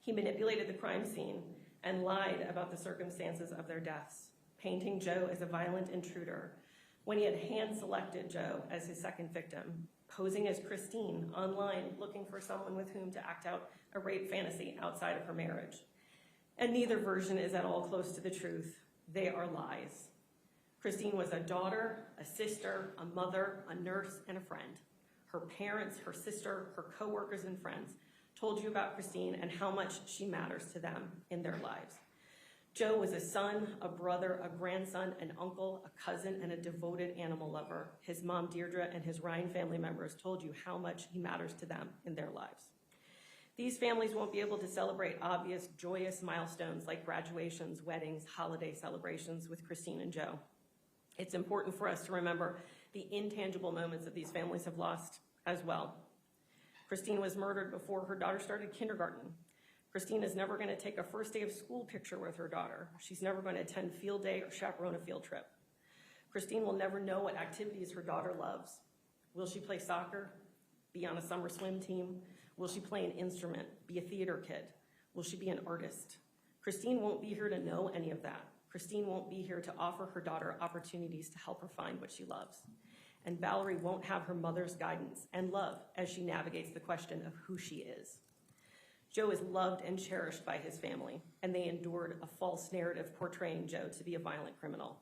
D: He manipulated the crime scene and lied about the circumstances of their deaths, painting Joe as a violent intruder, when he had hand-selected Joe as his second victim, posing as Christine online, looking for someone with whom to act out a rape fantasy outside of her marriage. And neither version is at all close to the truth. They are lies. Christine was a daughter, a sister, a mother, a nurse, and a friend. Her parents, her sister, her coworkers, and friends told you about Christine and how much she matters to them in their lives. Joe was a son, a brother, a grandson, an uncle, a cousin, and a devoted animal lover. His mom, Deirdre, and his Ryan family members told you how much he matters to them in their lives. These families won't be able to celebrate obvious, joyous milestones like graduations, weddings, holiday celebrations with Christine and Joe. It's important for us to remember the intangible moments that these families have lost as well. Christine was murdered before her daughter started kindergarten. Christine is never going to take a first day of school picture with her daughter. She's never going to attend field day or chaperone a field trip. Christine will never know what activities her daughter loves. Will she play soccer? Be on a summer swim team? Will she play an instrument? Be a theater kid? Will she be an artist? Christine won't be here to know any of that. Christine won't be here to offer her daughter opportunities to help her find what she loves. And Valerie won't have her mother's guidance and love as she navigates the question of who she is. Joe is loved and cherished by his family, and they endured a false narrative portraying Joe to be a violent criminal.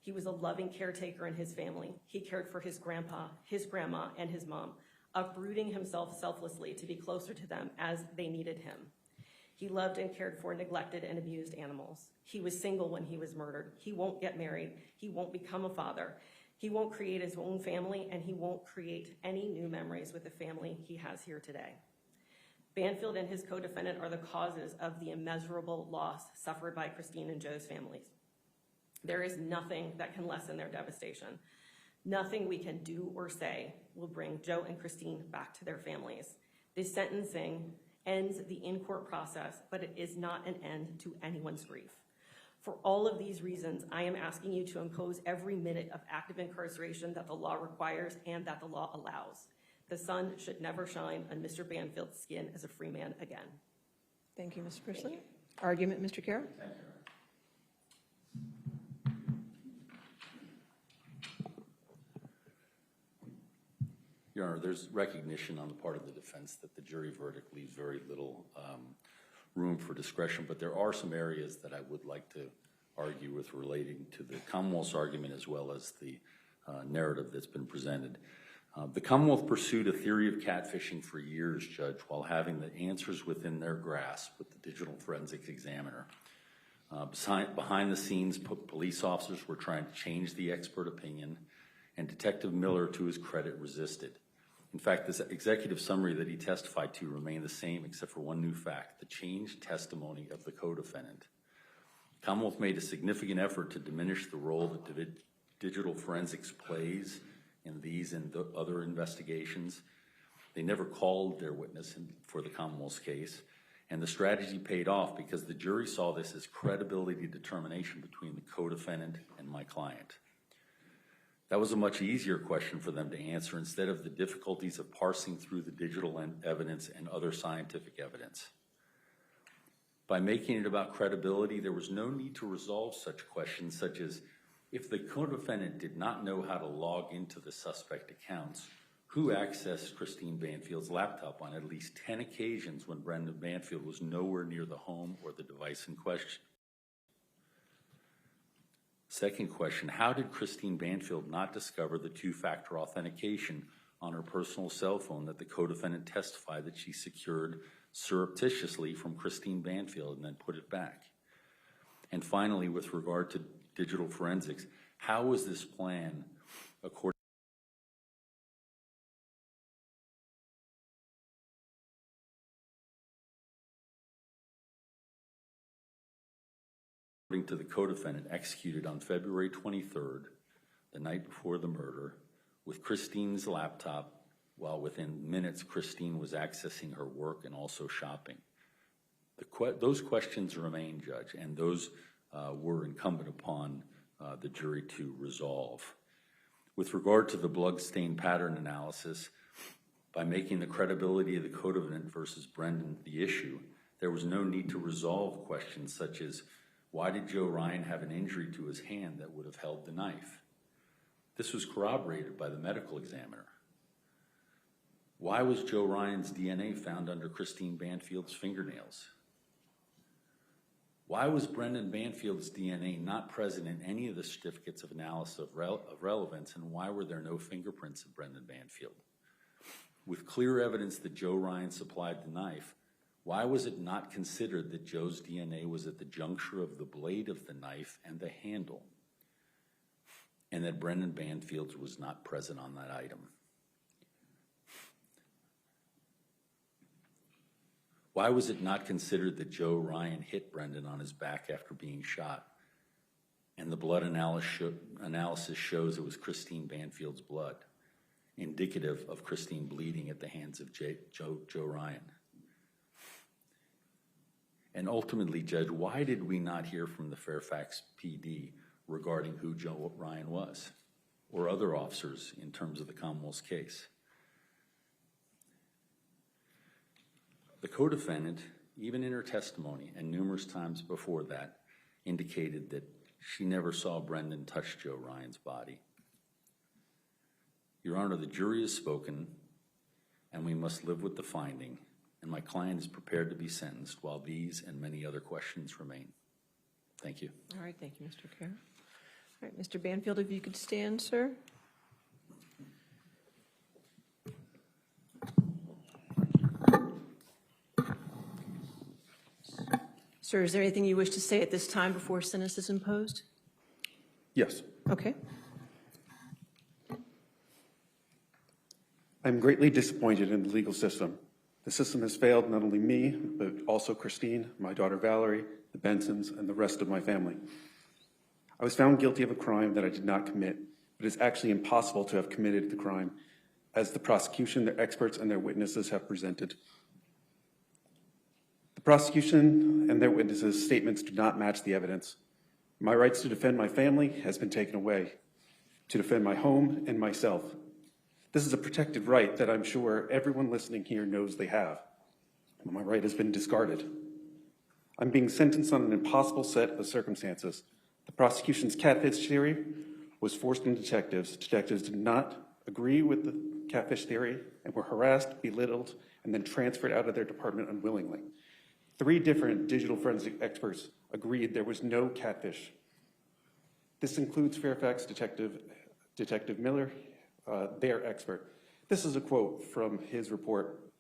D: He was a loving caretaker in his family. He cared for his grandpa, his grandma, and his mom, uprooting himself selflessly to be closer to them as they needed him. He loved and cared for neglected and abused animals. He was single when he was murdered. He won't get married. He won't become a father. He won't create his own family, and he won't create any new memories with the family he has here today. Banfield and his co-defendant are the causes of the immeasurable loss suffered by Christine and Joe's families. There is nothing that can lessen their devastation. Nothing we can do or say will bring Joe and Christine back to their families. This sentencing ends the in-court process, but it is not an end to anyone's grief. For all of these reasons, I am asking you to impose every minute of active incarceration that the law requires and that the law allows. The sun should never shine on Mr. Banfield's skin as a free man again.
B: Thank you, Mr. Priestley. Argument, Mr. Carroll.
H: Your Honor, there's recognition on the part of the defense that the jury verdict leaves very little room for discretion, but there are some areas that I would like to argue with relating to the Commonwealth's argument as well as the narrative that's been presented. The Commonwealth pursued a theory of catfishing for years, Judge, while having the answers within their grasp with the digital forensics examiner. Behind the scenes, police officers were trying to change the expert opinion, and Detective Miller, to his credit, resisted. In fact, this executive summary that he testified to remained the same except for one new fact, the changed testimony of the co-defendant. Commonwealth made a significant effort to diminish the role that digital forensics plays in these and the other investigations. They never called their witness for the Commonwealth's case, and the strategy paid off because the jury saw this as credibility determination between the co-defendant and my client. That was a much easier question for them to answer instead of the difficulties of parsing through the digital evidence and other scientific evidence. By making it about credibility, there was no need to resolve such questions such as, if the co-defendant did not know how to log into the suspect accounts, who accessed Christine Banfield's laptop on at least 10 occasions when Brendan Banfield was nowhere near the home or the device in question? Second question, how did Christine Banfield not discover the two-factor authentication on her personal cell phone that the co-defendant testified that she secured surreptitiously from Christine Banfield and then put it back? And finally, with regard to digital forensics, how was this plan, according to the co-defendant, executed on February 23rd, the night before the murder, with Christine's laptop, while within minutes Christine was accessing her work and also shopping? Those questions remain, Judge, and those were incumbent upon the jury to resolve. With regard to the bloodstain pattern analysis, by making the credibility of the co-defendant versus Brendan the issue, there was no need to resolve questions such as, why did Joe Ryan have an injury to his hand that would have held the knife? This was corroborated by the medical examiner. Why was Joe Ryan's DNA found under Christine Banfield's fingernails? Why was Brendan Banfield's DNA not present in any of the certificates of analysis of relevance, and why were there no fingerprints of Brendan Banfield? With clear evidence that Joe Ryan supplied the knife, why was it not considered that Joe's DNA was at the juncture of the blade of the knife and the handle, and that Brendan Banfield's was not present on that item? Why was it not considered that Joe Ryan hit Brendan on his back after being shot, and the blood analysis shows it was Christine Banfield's blood, indicative of Christine bleeding at the hands of Joe Ryan? And ultimately, Judge, why did we not hear from the Fairfax PD regarding who Joe Ryan was, or other officers in terms of the Commonwealth's case? The co-defendant, even in her testimony and numerous times before that, indicated that she never saw Brendan touch Joe Ryan's body. Your Honor, the jury has spoken, and we must live with the finding, and my client is prepared to be sentenced while these and many other questions remain. Thank you.
B: All right, thank you, Mr. Carroll. All right, Mr. Banfield, if you could stand, sir. Sir, is there anything you wish to say at this time before sentence is imposed?
I: Yes.
B: Okay.
I: I'm greatly disappointed in the legal system. The system has failed not only me, but also Christine, my daughter Valerie, the Bensons, and the rest of my family. I was found guilty of a crime that I did not commit, but it's actually impossible to have committed the crime, as the prosecution, their experts, and their witnesses have presented. The prosecution and their witnesses' statements do not match the evidence. My rights to defend my family has been taken away, to defend my home and myself. This is a protected right that I'm sure everyone listening here knows they have. But my right has been discarded. I'm being sentenced on an impossible set of circumstances. The prosecution's catfish theory was forced on detectives. Detectives did not agree with the catfish theory and were harassed, belittled, and then transferred out of their department unwillingly. 3 different digital forensic experts agreed there was no catfish. This includes Fairfax Detective Miller, their expert. This is a quote from his report.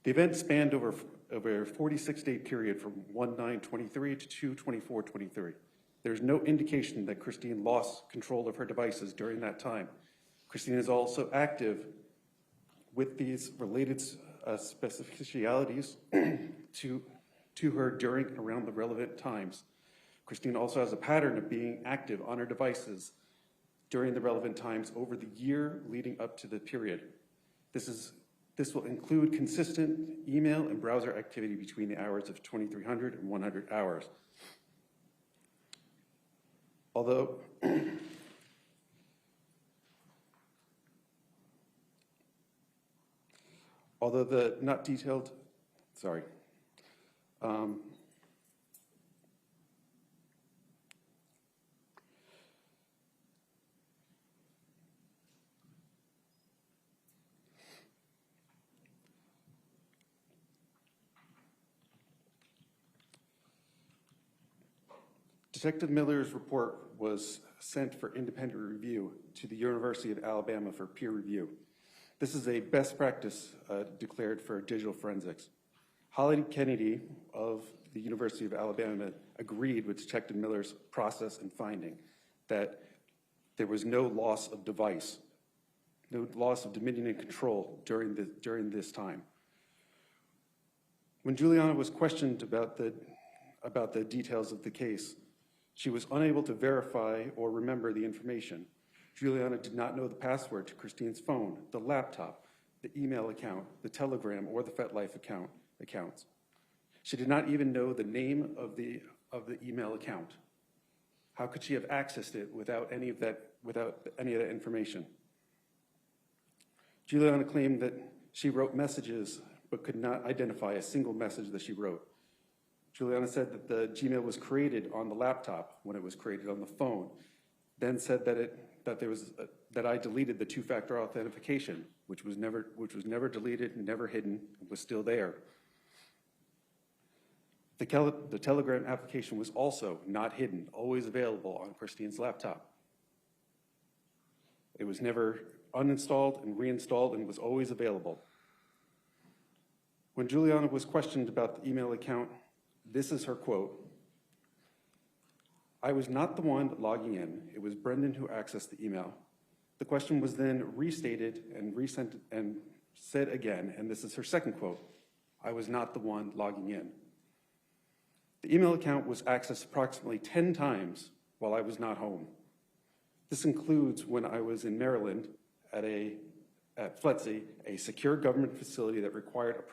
I: The event spanned over a 46-day period from 1/9/23 to 2/24/23. There's no indication that Christine lost control of her devices during that time. Christine is also active with these related specificialities to her during and around the relevant times. Christine also has a pattern of being active on her devices during the relevant times over the year leading up to the period. This will include consistent email and browser activity between the hours of 2300 and 100 hours. Although the not detailed, sorry. Detective Miller's report was sent for independent review to the University of Alabama for peer review. This is a best practice declared for digital forensics. Holly Kennedy of the University of Alabama agreed with Detective Miller's process and finding that there was no loss of device, no loss of dominion and control during this time. When Juliana was questioned about the details of the case, she was unable to verify or remember the information. Juliana did not know the password to Christine's phone, the laptop, the email account, the Telegram, or the FetLife accounts. She did not even know the name of the email account. How could she have accessed it without any of that information? Juliana claimed that she wrote messages but could not identify a single message that she wrote. Juliana said that the Gmail was created on the laptop when it was created on the phone. then said that I deleted the two-factor authentication, which was never deleted, never hidden, was still there. The Telegram application was also not hidden, always available on Christine's laptop. It was never uninstalled and reinstalled and was always available. When Juliana was questioned about the email account, this is her quote: "I was not the one logging in. It was Brendan who accessed the email. The question was then restated and resent and said again," and this is her second quote: "I was not the one logging in." The email account was accessed approximately 10 times while I was not home. This includes when I was in Maryland at FLETC, a secure government facility that required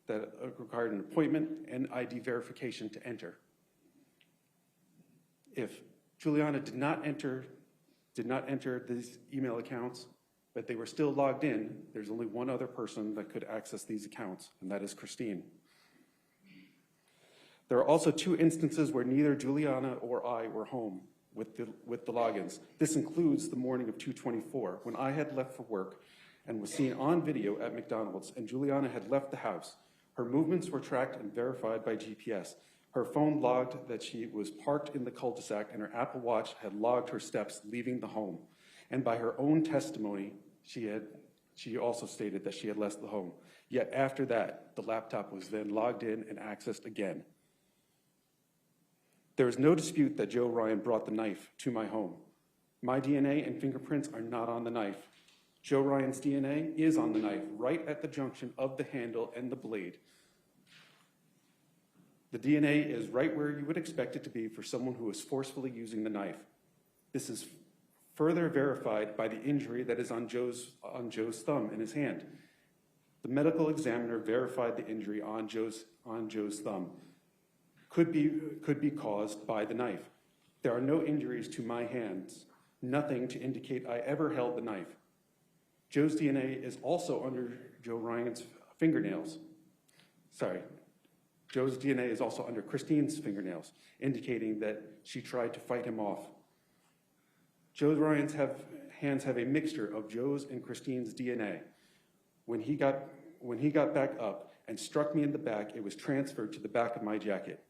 I: an appointment and ID verification to enter. If Juliana did not enter these email accounts, but they were still logged in, there's only one other person that could access these accounts, and that is Christine. There are also 2 instances where neither Juliana or I were home with the logins. This includes the morning of 2/24, when I had left for work and was seen on video at McDonald's, and Juliana had left the house. Her movements were tracked and verified by GPS. Her phone logged that she was parked in the cul-de-sac, and her Apple Watch had logged her steps leaving the home. And by her own testimony, she also stated that she had left the home. Yet after that, the laptop was then logged in and accessed again. There is no dispute that Joe Ryan brought the knife to my home. My DNA and fingerprints are not on the knife. Joe Ryan's DNA is on the knife, right at the junction of the handle and the blade. The DNA is right where you would expect it to be for someone who is forcefully using the knife. This is further verified by the injury that is on Joe's thumb in his hand. The medical examiner verified the injury on Joe's thumb. Could be caused by the knife. There are no injuries to my hands, nothing to indicate I ever held the knife. Joe's DNA is also under Joe Ryan's fingernails. Joe's DNA is also under Christine's fingernails, indicating that she tried to fight him off. Joe Ryan's hands have a mixture of Joe's and Christine's DNA. When he got back up and struck me in the back, it was transferred to the back of my jacket.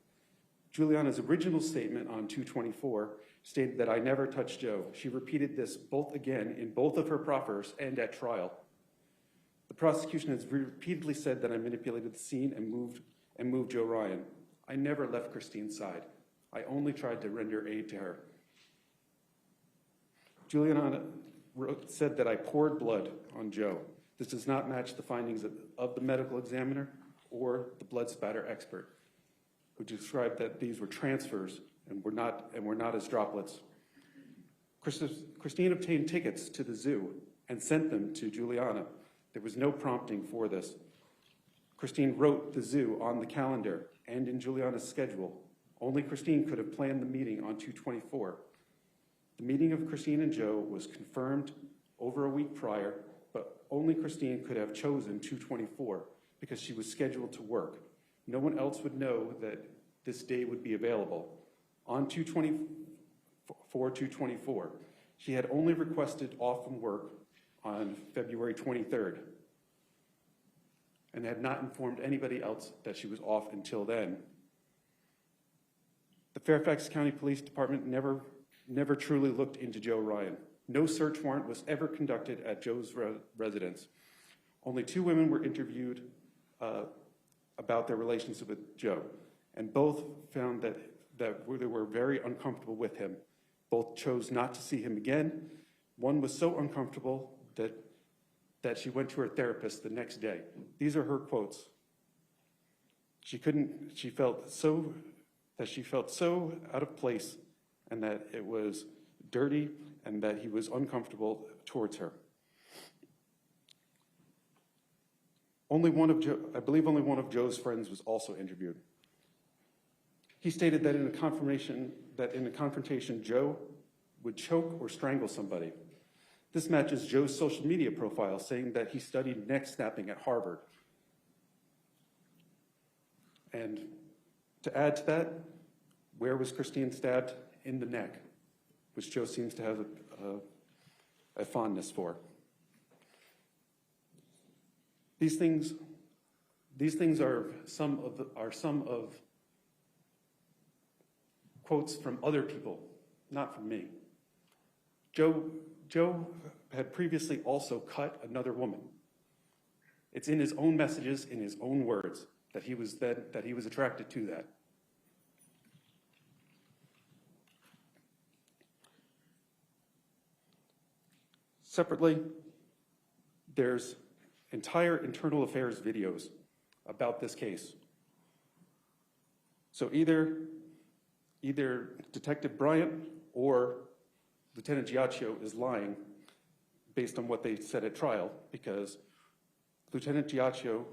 I: Juliana's original statement on 2/24 stated that I never touched Joe. She repeated this in both of her proffers and at trial. The prosecution has repeatedly said that I manipulated the scene and moved Joe Ryan. I never left Christine's side. I only tried to render aid to her. Juliana said that I poured blood on Joe. This does not match the findings of the medical examiner or the blood spatter expert, who described that these were transfers and were not as droplets. Christine obtained tickets to the zoo and sent them to Juliana. There was no prompting for this. Christine wrote the zoo on the calendar and in Juliana's schedule. Only Christine could have planned the meeting on 2/24. The meeting of Christine and Joe was confirmed over a week prior, but only Christine could have chosen 2/24 because she was scheduled to work. No one else would know that this day would be available. On 2/24, she had only requested off from work on February 23rd and had not informed anybody else that she was off until then. The Fairfax County Police Department never truly looked into Joe Ryan. No search warrant was ever conducted at Joe's residence. Only 2 women were interviewed about their relationship with Joe, and both found that they were very uncomfortable with him. Both chose not to see him again. One was so uncomfortable that she went to her therapist the next day. These are her quotes. She felt so out of place and that it was dirty and that he was uncomfortable towards her. I believe only one of Joe's friends was also interviewed. He stated that in a confrontation, Joe would choke or strangle somebody. This matches Joe's social media profile, saying that he studied neck snapping at Harvard. And to add to that, where was Christine stabbed? In the neck. which Joe seems to have a fondness for. These things are some of quotes from other people, not from me. Joe had previously also cut another woman. It's in his own messages, in his own words, that he was attracted to that. Separately, there's entire internal affairs videos about this case. So either Detective Bryant or Lieutenant Giacchio is lying based on what they said at trial, because Lieutenant Giacchio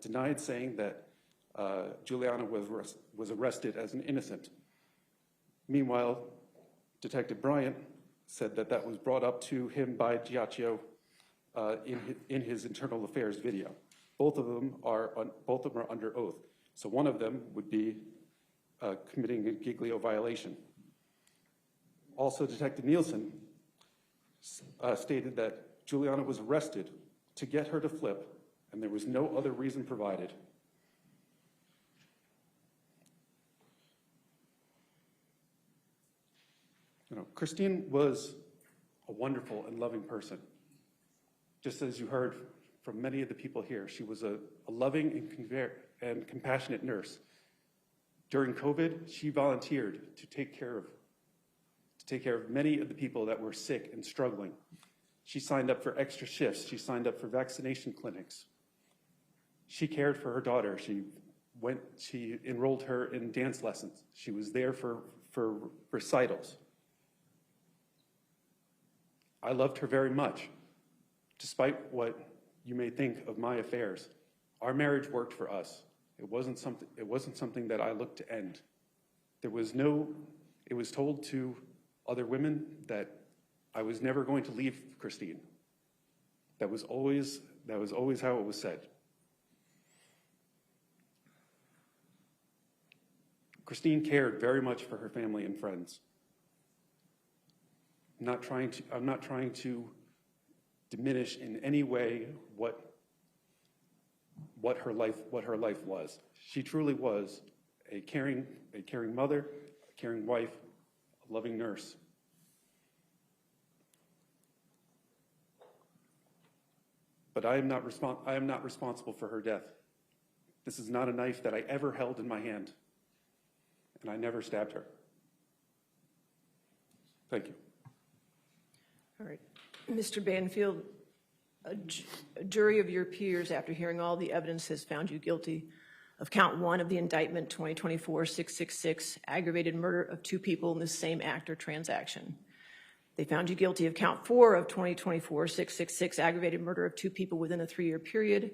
I: denied saying that Juliana was arrested as an innocent. Meanwhile, Detective Bryant said that that was brought up to him by Giacchio in his internal affairs video. Both of them are under oath. So one of them would be committing a Giglio violation. Also, Detective Nielsen stated that Juliana was arrested to get her to flip, and there was no other reason provided. Christine was a wonderful and loving person. Just as you heard from many of the people here, she was a loving and compassionate nurse. During COVID, she volunteered to take care of many of the people that were sick and struggling. She signed up for extra shifts. She signed up for vaccination clinics. She cared for her daughter. She enrolled her in dance lessons. She was there for recitals. I loved her very much, despite what you may think of my affairs. Our marriage worked for us. It wasn't something that I looked to end. It was told to other women that I was never going to leave Christine. That was always how it was said. Christine cared very much for her family and friends. I'm not trying to diminish in any way what her life was. She truly was a caring mother, a caring wife, a loving nurse. But I am not responsible for her death. This is not a knife that I ever held in my hand, and I never stabbed her. Thank you.
B: All right. Mr. Banfield, a jury of your peers, after hearing all the evidence, has found you guilty of count 1 of the indictment 2024-666, aggravated murder of 2 people in the same act or transaction. They found you guilty of count 4 of 2024-666, aggravated murder of 2 people within a 3-year period,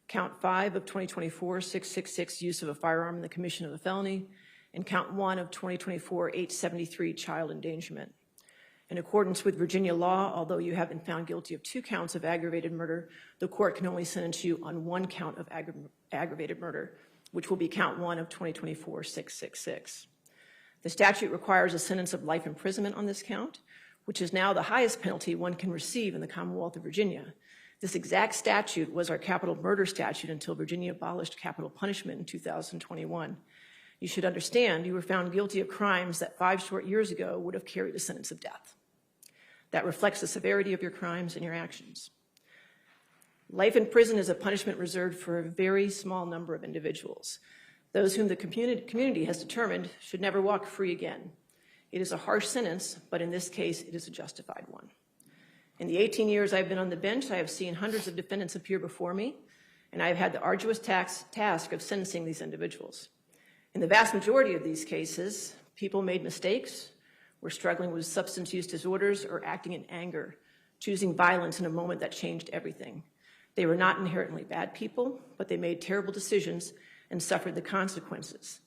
B: count 5 of 2024-666, use of a firearm in the commission of a felony, and count 1 of 2024-873, child endangerment. In accordance with Virginia law, although you have been found guilty of 2 counts of aggravated murder, the court can only sentence you on 1 count of aggravated murder, which will be count 1 of 2024-666. The statute requires a sentence of life imprisonment on this count, which is now the highest penalty one can receive in the Commonwealth of Virginia. This exact statute was our capital murder statute until Virginia abolished capital punishment in 2021. You should understand you were found guilty of crimes that 5 short years ago would have carried a sentence of death. That reflects the severity of your crimes and your actions. Life in prison is a punishment reserved for a very small number of individuals. Those whom the community has determined should never walk free again. It is a harsh sentence, but in this case, it is a justified one. In the 18 years I've been on the bench, I have seen hundreds of defendants appear before me, and I have had the arduous task of sentencing these individuals. In the vast majority of these cases, people made mistakes, were struggling with substance use disorders, or acting in anger, choosing violence in a moment that changed everything. They were not inherently bad people, but they made terrible decisions and suffered the consequences.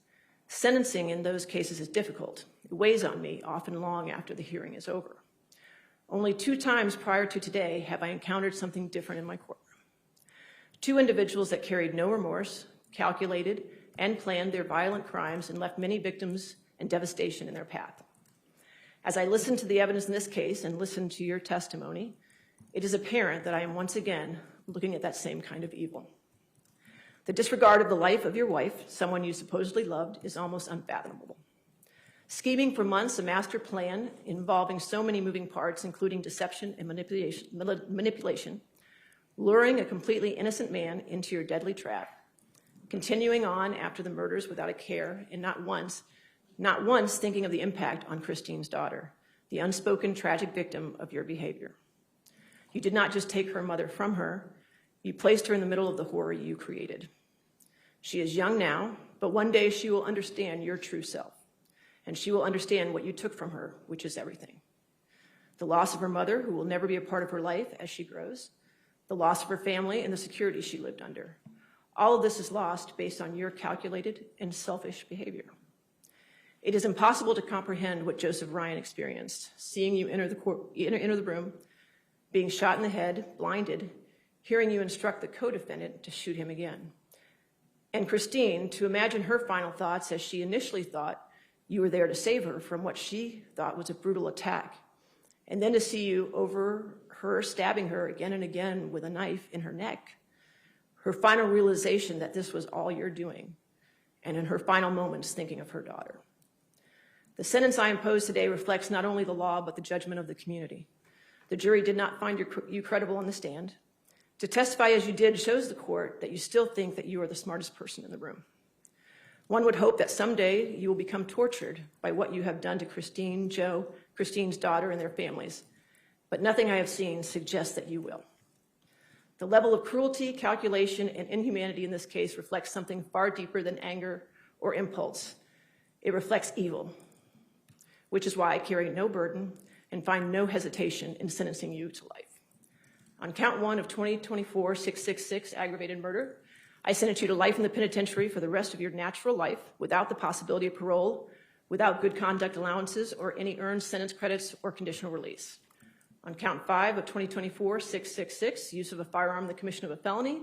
B: Sentencing in those cases is difficult. It weighs on me, often long after the hearing is over. Only 2 times prior to today have I encountered something different in my courtroom. 2 individuals that carried no remorse, calculated, and planned their violent crimes and left many victims and devastation in their path. As I listen to the evidence in this case and listen to your testimony, it is apparent that I am once again looking at that same kind of evil. The disregard of the life of your wife, someone you supposedly loved, is almost unfathomable. Scheming for months a master plan involving so many moving parts, including deception and manipulation, luring a completely innocent man into your deadly trap, continuing on after the murders without a care, and not once thinking of the impact on Christine's daughter, the unspoken tragic victim of your behavior. You did not just take her mother from her, you placed her in the middle of the horror you created. She is young now, but one day she will understand your true self, and she will understand what you took from her, which is everything. The loss of her mother, who will never be a part of her life as she grows, the loss of her family and the security she lived under. All of this is lost based on your calculated and selfish behavior. It is impossible to comprehend what Joseph Ryan experienced, seeing you enter the room, being shot in the head, blinded, hearing you instruct the co-defendant to shoot him again. And Christine, to imagine her final thoughts as she initially thought you were there to save her from what she thought was a brutal attack, and then to see you over her stabbing her again and again with a knife in her neck, her final realization that this was all you're doing, and in her final moments thinking of her daughter. The sentence I impose today reflects not only the law, but the judgment of the community. The jury did not find you credible on the stand. To testify as you did shows the court that you still think that you are the smartest person in the room. One would hope that someday you will become tortured by what you have done to Christine, Joe, Christine's daughter, and their families, but nothing I have seen suggests that you will. The level of cruelty, calculation, and inhumanity in this case reflects something far deeper than anger or impulse. It reflects evil, which is why I carry no burden and find no hesitation in sentencing you to life. On count 1 of 2024-666 aggravated murder, I sentence you to life in the penitentiary for the rest of your natural life without the possibility of parole, without good conduct allowances or any earned sentence credits or conditional release. On count 5 of 2024-666, use of a firearm in the commission of a felony,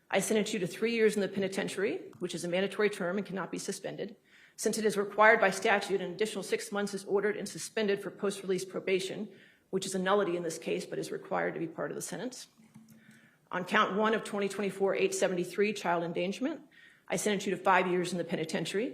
B: I sentence you to 3 years in the penitentiary, which is a mandatory term and cannot be suspended. Since it is required by statute, an additional 6 months is ordered and suspended for post-release probation, which is a nullity in this case, but is required to be part of the sentence. On count 1 of 2024-873, child endangerment, I sentence you to 5 years in the penitentiary.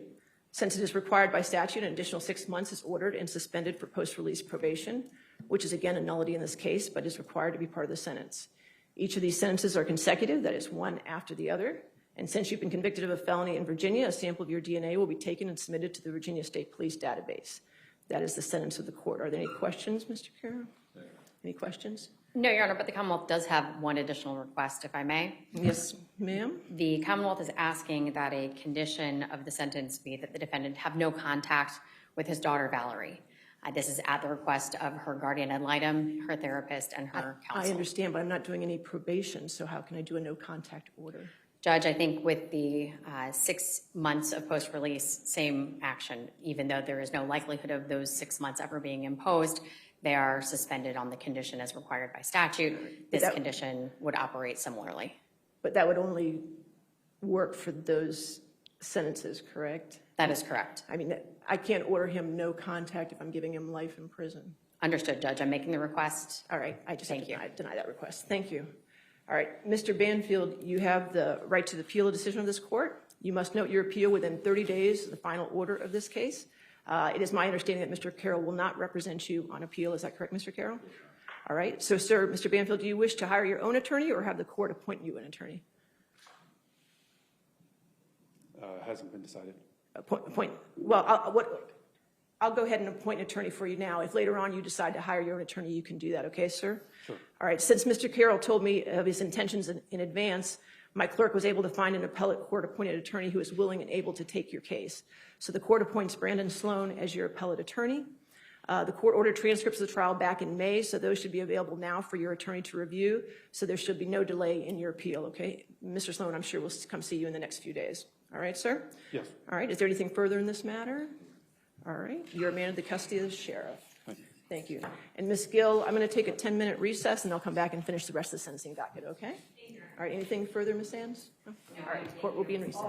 B: Since it is required by statute, an additional 6 months is ordered and suspended for post-release probation, which is again a nullity in this case, but is required to be part of the sentence. Each of these sentences are consecutive, that is one after the other. And since you've been convicted of a felony in Virginia, a sample of your DNA will be taken and submitted to the Virginia State Police database. That is the sentence of the court. Are there any questions, Mr. Carroll? Any questions?
J: No, Your Honor, but the Commonwealth does have one additional request, if I may.
B: Yes, ma'am.
J: The Commonwealth is asking that a condition of the sentence be that the defendant have no contact with his daughter, Valerie. This is at the request of her guardian ad litem, her therapist, and her counsel.
B: I understand, but I'm not doing any probation, so how can I do a no contact order?
J: Judge, I think with the 6 months of post-release, same action, even though there is no likelihood of those 6 months ever being imposed, they are suspended on the condition as required by statute. This condition would operate similarly.
B: But that would only work for those sentences, correct?
J: That is correct.
B: I mean, I can't order him no contact if I'm giving him life in prison.
J: Understood, Judge. I'm making the request.
B: All right, I just
J: Thank you.
B: deny that request. Thank you. All right, Mr. Banfield, you have the right to appeal a decision of this court. You must note your appeal within 30 days of the final order of this case. It is my understanding that Mr. Carroll will not represent you on appeal. Is that correct, Mr. Carroll? All right. So, sir, Mr. Banfield, do you wish to hire your own attorney or have the court appoint you an attorney?
I: Hasn't been decided.
B: I'll go ahead and appoint an attorney for you now. If later on you decide to hire your own attorney, you can do that. Okay, sir?
I: Sure.
B: All right. Since Mr. Carroll told me of his intentions in advance, my clerk was able to find an appellate court-appointed attorney who is willing and able to take your case. So the court appoints Brandon Sloan as your appellate attorney. The court ordered transcripts of the trial back in May, so those should be available now for your attorney to review. So there should be no delay in your appeal, okay? Mr. Sloan, I'm sure we'll come see you in the next few days. All right, sir?
I: Yes.
B: All right. Is there anything further in this matter? All right. You're a man of the custody of the sheriff.
I: Thank you.
B: Thank you. And Ms. Gill, I'm going to take a 10-minute recess, and I'll come back and finish the rest of the sentencing docket, okay? All right. Anything further, Ms. Sands? No? All right. The court will be in recess.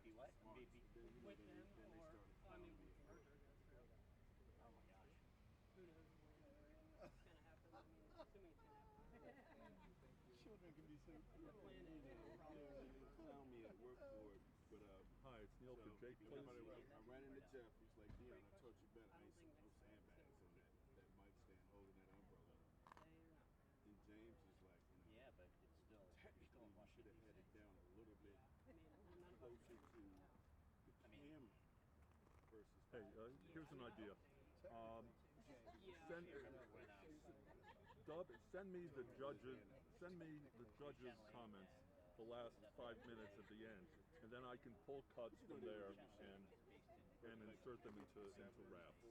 K: might be what? Maybe
L: with them, or I mean, with murder.
K: oh my gosh.
L: Who knows what's gonna happen? I mean, assuming it's gonna happen.
M: Children can be so
L: The plan is
M: found me at work for it, but
N: Hi, it's Neil for Jake, please.
M: I ran into Jeff. He's like, Dion, I taught you better. I ain't seen no sandbags on that mic stand holding that umbrella. And James is like,
K: Yeah, but it's still
M: technically we should have had it down a little bit
L: I mean, none of us.
M: closer to the camera versus.
N: Hey, here's an idea. Send me the judge's comments, the last 5 minutes at the end, and then I can pull cuts from there and insert them into wraps.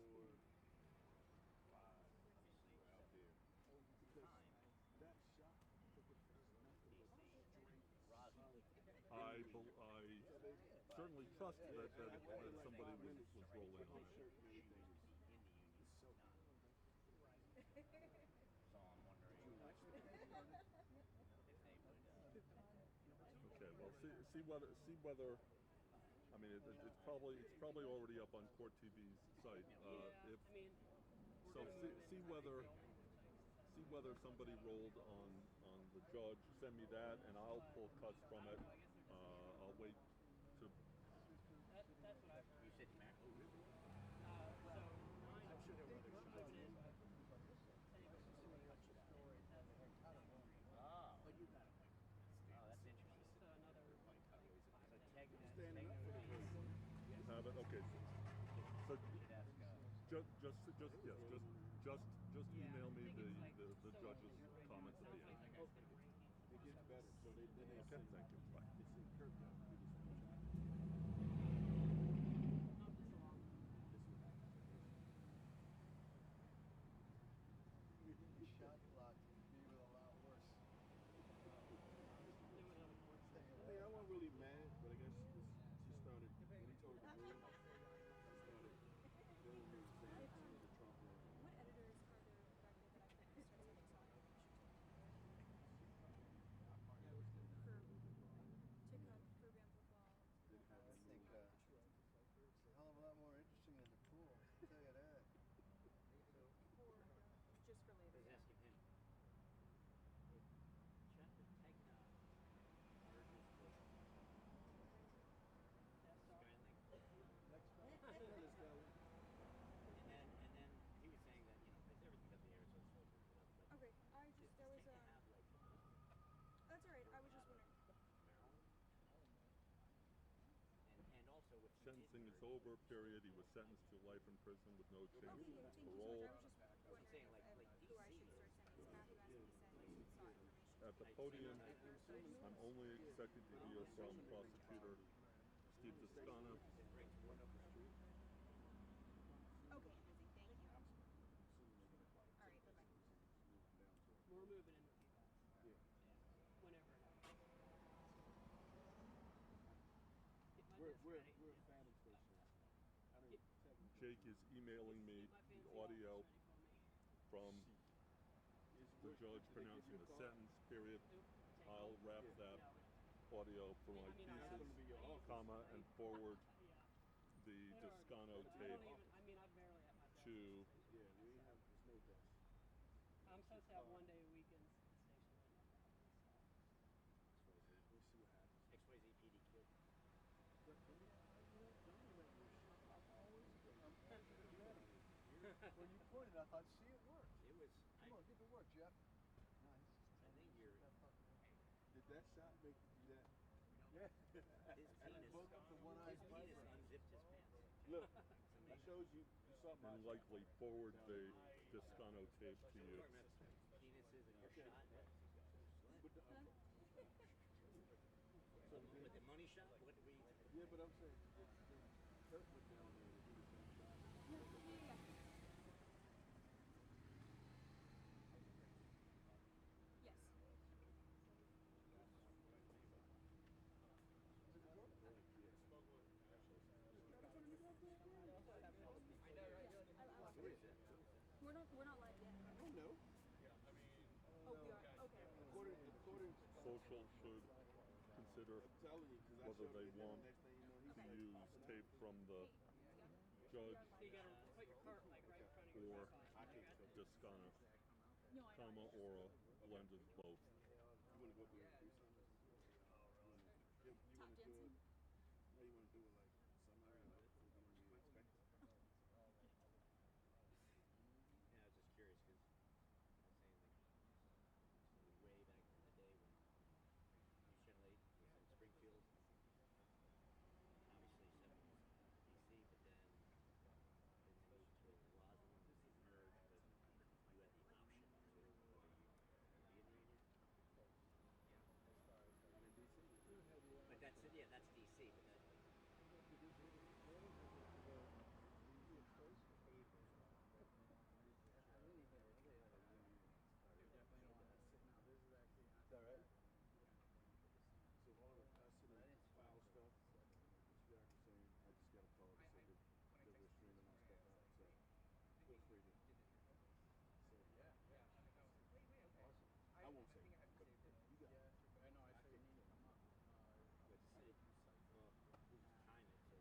N: I certainly trust that somebody was rolling on it.
K: So I'm wondering if they would.
N: Okay, well, see whether. I mean, it's probably already up on Court TV's site. See whether somebody rolled on the judge. Send me that, and I'll pull cuts from it. I'll wait to.
L: That's what I've heard.
K: You said Mac.
L: I'm sure there were other shots.
K: Oh, that's interesting.
L: So another.
K: So technically,
N: Have it. Okay. So just email me the judge's comments at the end.
M: It gets better. So then they
N: Okay. Thank you. Bye.
M: It's in Kirk now.
O: Shot clock would be a lot worse.
M: I mean, I wasn't really mad, but I guess she started, when he told her to move, she started dealing with saying some of the Trump law.
E: What editors are there directly that I can start sending some information to cut for Banfield football?
O: I think it's a hell of a lot more interesting than the pool, I'll tell you that.
E: Or just for later?
K: I was asking him. Check the tech Skylink. And then he was saying that, it's everything up the air, so it's supposed to be
E: Okay, there was a. That's alright, I was just wondering.
K: And also with
N: Sentencing is over. Period. He was sentenced to life in prison with no chance
E: Okay,
N: of
E: thank you so
N: parole.
E: much. I was just wondering who I should start sending some Matthew asked me to send some information.
N: At the podium, I'm only expected to hear from prosecutor Steve Toscano.
E: Okay, thank you. Alright, bye-bye.
L: We're moving in with you guys. Whenever it happens.
M: We're a family station.
N: Jake is emailing me the audio from the judge pronouncing the sentence, period. I'll wrap that audio for my pieces, comma, and forward the Toscano tape to.
M: Yeah, we have, there's no deaths.
L: I'm supposed to have 1 day a week in the station.
M: We'll see what happens.
K: XYZ PD killed.
O: When you pointed, I thought, see, it worked.
K: It was.
O: Come on, give it work, Jeff. Nice.
K: I think you're.
M: Did that shot make you that? Yeah.
K: His penis.
O: Woke up the one-eyed
K: Penis
O: viper.
K: unzipped his pants.
M: Look, I showed you something.
N: And likely forward the Toscano tape to you.
K: Penises and your shot.
M: With the,
K: With the money shot? What did we?
M: yeah, but I'm saying, Kirk went down there to do the same shot.
E: Yeah. Yes. We're not live yet.
M: I don't know.
E: Oh, we are. Okay.
M: According
N: Social should consider
M: I'm telling you, because I
N: whether
M: showed
N: they
M: him,
N: want
M: next thing you know, he
N: the judge
K: You gotta put your cart like right in front of your
N: or
K: face.
N: just kind of comma or a blend of both?
M: You want to go through and do something? You want to do it? No, you want to do it like summary or something we expect?
K: Yeah, I was just curious because I was saying like way back in the day when UCLA was in Springfield, obviously 7 was DC, but then they moved to Roslyn and merged, but you had the option to whether you be in Rainier. But that's it, yeah, that's DC, but that.
M: Is that right? So all the precedent file stuff, which you are saying, I just got a call to say that we're streaming our stuff out. So feel free to say awesome. I won't say it, but you got it.
K: I know, I said you need to come up. Let's see. Well, we can time it, so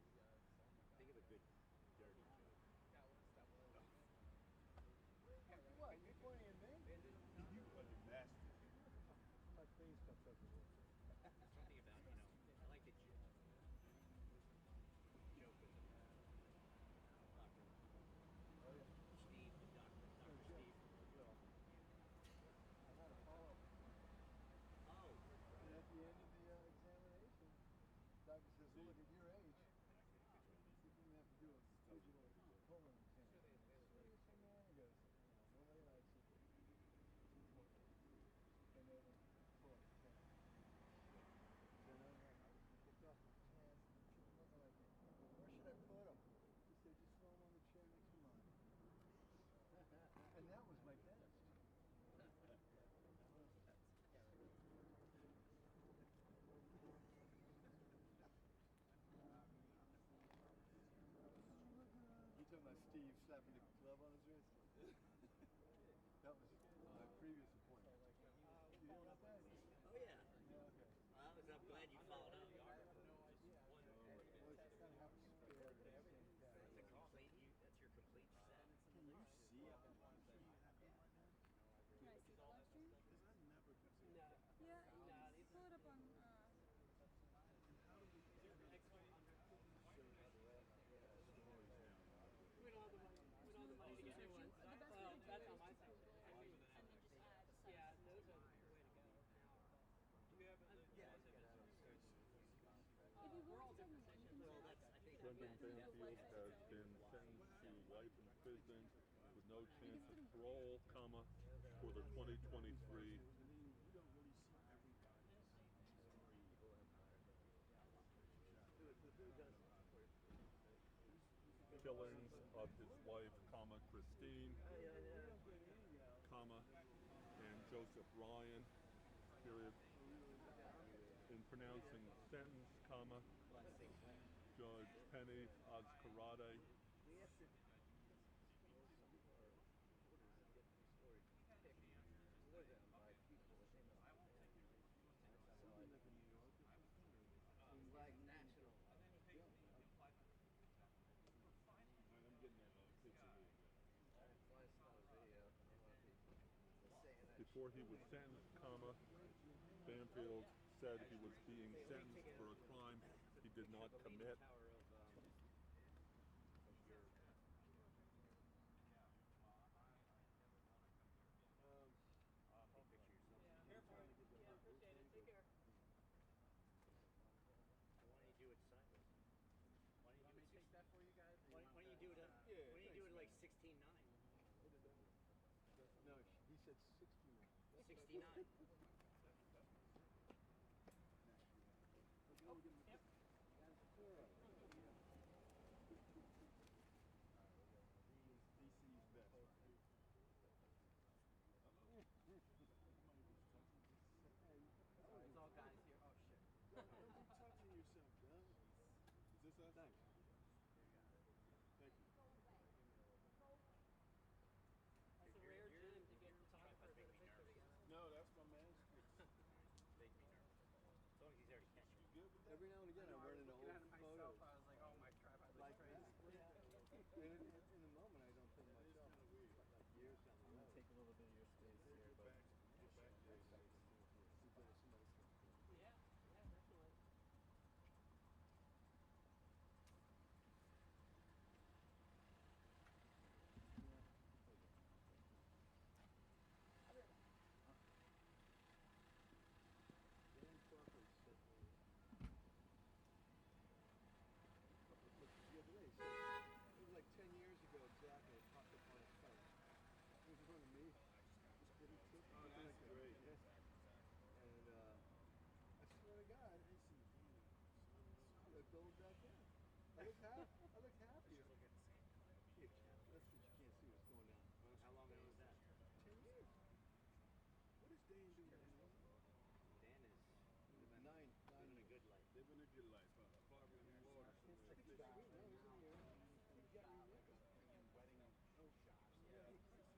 K: think of a good dirty joke.
O: What? You pointing at me?
M: You are the master.
O: My face comes up a little bit.
K: Something about, I like the joke with Dr. Steve, the doctor, Dr. Steve.
O: I had a follow-up.
K: Oh.
O: And at the end of the examination, the doctor says, well, look, at your age, you didn't have to do a digital colon exam. Seriously, man? He goes, really? And I said, and then colon exam. Then I picked off my chest, and I'm like, where should I put him? He said, just throw him on the chair next to mine. And that was my dentist. You talking about Steve slapping the glove on his wrist? That was my previous appointment. You hear about that?
K: Oh, yeah.
O: Yeah, okay.
K: I'm glad you followed up. That's your complete set.
M: Can you see it?
E: Can I see the live stream?
M: Because I never can see it.
E: Yeah, you can pull it up on.
K: We don't have the money. We don't have the money to get new ones.
E: The best
K: Well,
E: way to do
K: that's
E: it
K: on
E: is
K: my
E: just
K: side.
E: and then just add stuff.
K: Yeah, those are the way to go now. Do we have
E: If you want to tell me when you can
K: well, that's, I think,
N: Brendan Banfield has been sentenced to life in prison with no chance of parole, comma, for the 2023
M: You don't really see everybody's story.
N: killings of his wife, comma, Christine, comma, and Joseph Ryan, period. In pronouncing sentence, comma, Judge Penny Ozkarate
O: Like national.
M: I'm getting that picture here.
N: before he was sentenced, comma, Banfield said he was being sentenced for a crime he did not commit.
K: Appreciate it. Take care. Why don't you do it sideways? Why don't you take that for you guys? Why don't you do it? Why don't you do it like 16:9?
O: No, he said 69.
K: 69.
O: Oh, yep.
M: DC's best.
O: It's all guys here. Oh, shit.
M: Don't be touching yourself, Doug. Is this us?
O: Thanks.
M: Thank you.
K: That's a rare gem to get photographer to take a picture together.
M: No, that's my man.
O: going back in. I look happy. Yeah, that's true. You can't see what's going down.
K: How long ago was that?
O: 10 years. What is Dan doing anymore?
K: Dan is
O: Nine
K: living a
O: years.
K: good life.
M: Living a good life, huh? Farming in water somewhere.
O: He got me record. Oh, that was him.
E: Hey friends. Hey Jen.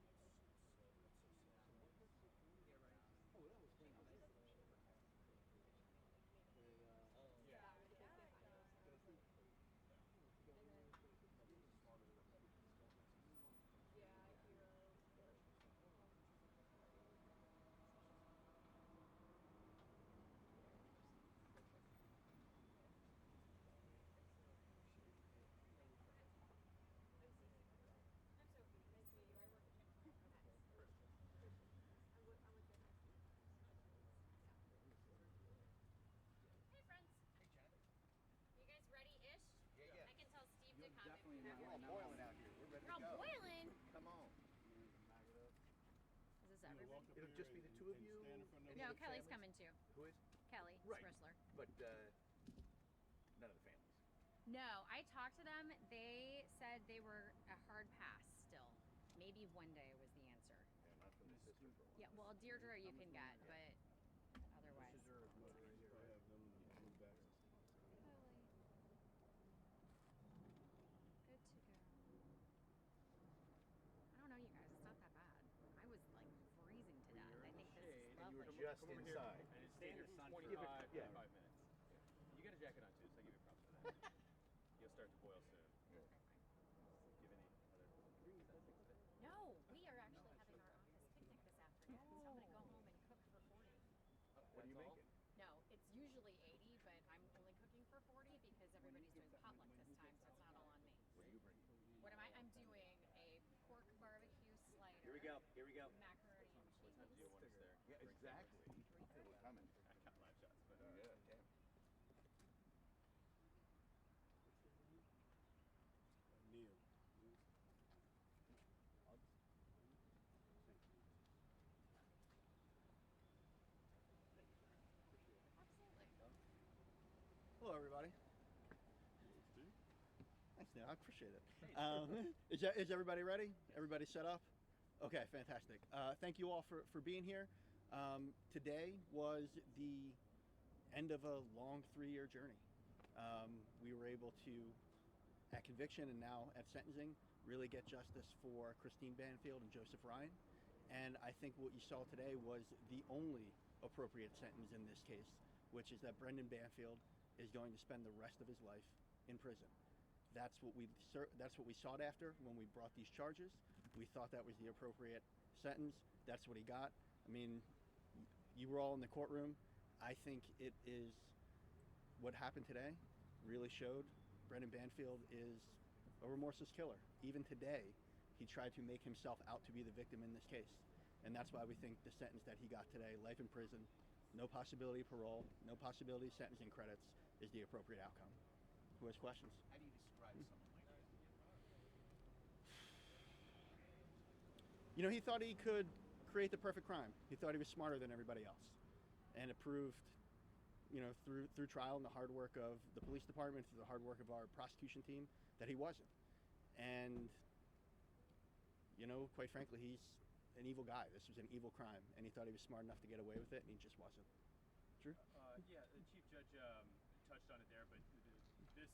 E: You guys ready-ish?
O: Yeah.
E: I can tell Steve to come.
O: Definitely in We're all boiling out here. We're ready
E: You're all boiling.
O: Come on.
E: Is this everybody?
O: It'll just be the two of you?
E: No, Kelly's coming too.
O: Who is?
E: Kelly
O: Right.
E: Sprisler.
O: But none of the families.
E: No, I talked to them. They said they were a hard pass still. Maybe one day was the answer.
O: Yeah, not from the sister for a while.
E: Yeah, well, Deirdre you can get, but otherwise.
M: I have them move back.
E: Kelly. Good to go. I don't know, you guys. It's not that bad. I was like freezing to death. I think this is
O: And you were
E: lovely.
O: just inside.
K: And it's staying in the sun for
O: 25
K: 5 minutes. You got a jacket on too, so I give you props for that. You'll start to boil soon. Give any other sentencing today?
E: No, we are actually having our office picnic this afternoon, so I'm gonna go home and cook for 40.
O: What are you making?
E: No, it's usually 80, but I'm only cooking for 40 because everybody's doing potluck this time, so it's not all on me.
O: What are you bringing?
E: What am I? I'm doing a pork barbecue slider.
K: Here we go. Here we go.
E: Macaroni and cheese.
K: What time do you want us there?
O: Yeah, exactly. We're coming.
K: I got live shots, but
O: Yeah, damn.
M: Neil.
E: Absolutely.
P: Hello, everybody.
M: Steve?
P: Thanks, Neil. I appreciate it. Is everybody ready? Everybody set up? Okay, fantastic. Thank you all for being here. Today was the end of a long 3-year journey. We were able to, at conviction and now at sentencing, really get justice for Christine Banfield and Joseph Ryan. And I think what you saw today was the only appropriate sentence in this case, which is that Brendan Banfield is going to spend the rest of his life in prison. That's what we sought after when we brought these charges. We thought that was the appropriate sentence. That's what he got. I mean, you were all in the courtroom. I think it is what happened today really showed Brendan Banfield is a remorseless killer. Even today, he tried to make himself out to be the victim in this case. And that's why we think the sentence that he got today, life in prison, no possibility of parole, no possibility of sentencing credits, is the appropriate outcome. Who has questions?
O: How do you describe someone like that?
P: You know, he thought he could create the perfect crime. He thought he was smarter than everybody else. And it proved, you know, through trial and the hard work of the police department, through the hard work of our prosecution team, that he wasn't. And, you know, quite frankly, he's an evil guy. This was an evil crime, and he thought he was smart enough to get away with it, and he just wasn't. Drew?
Q: Yeah, the Chief Judge touched on it there, but this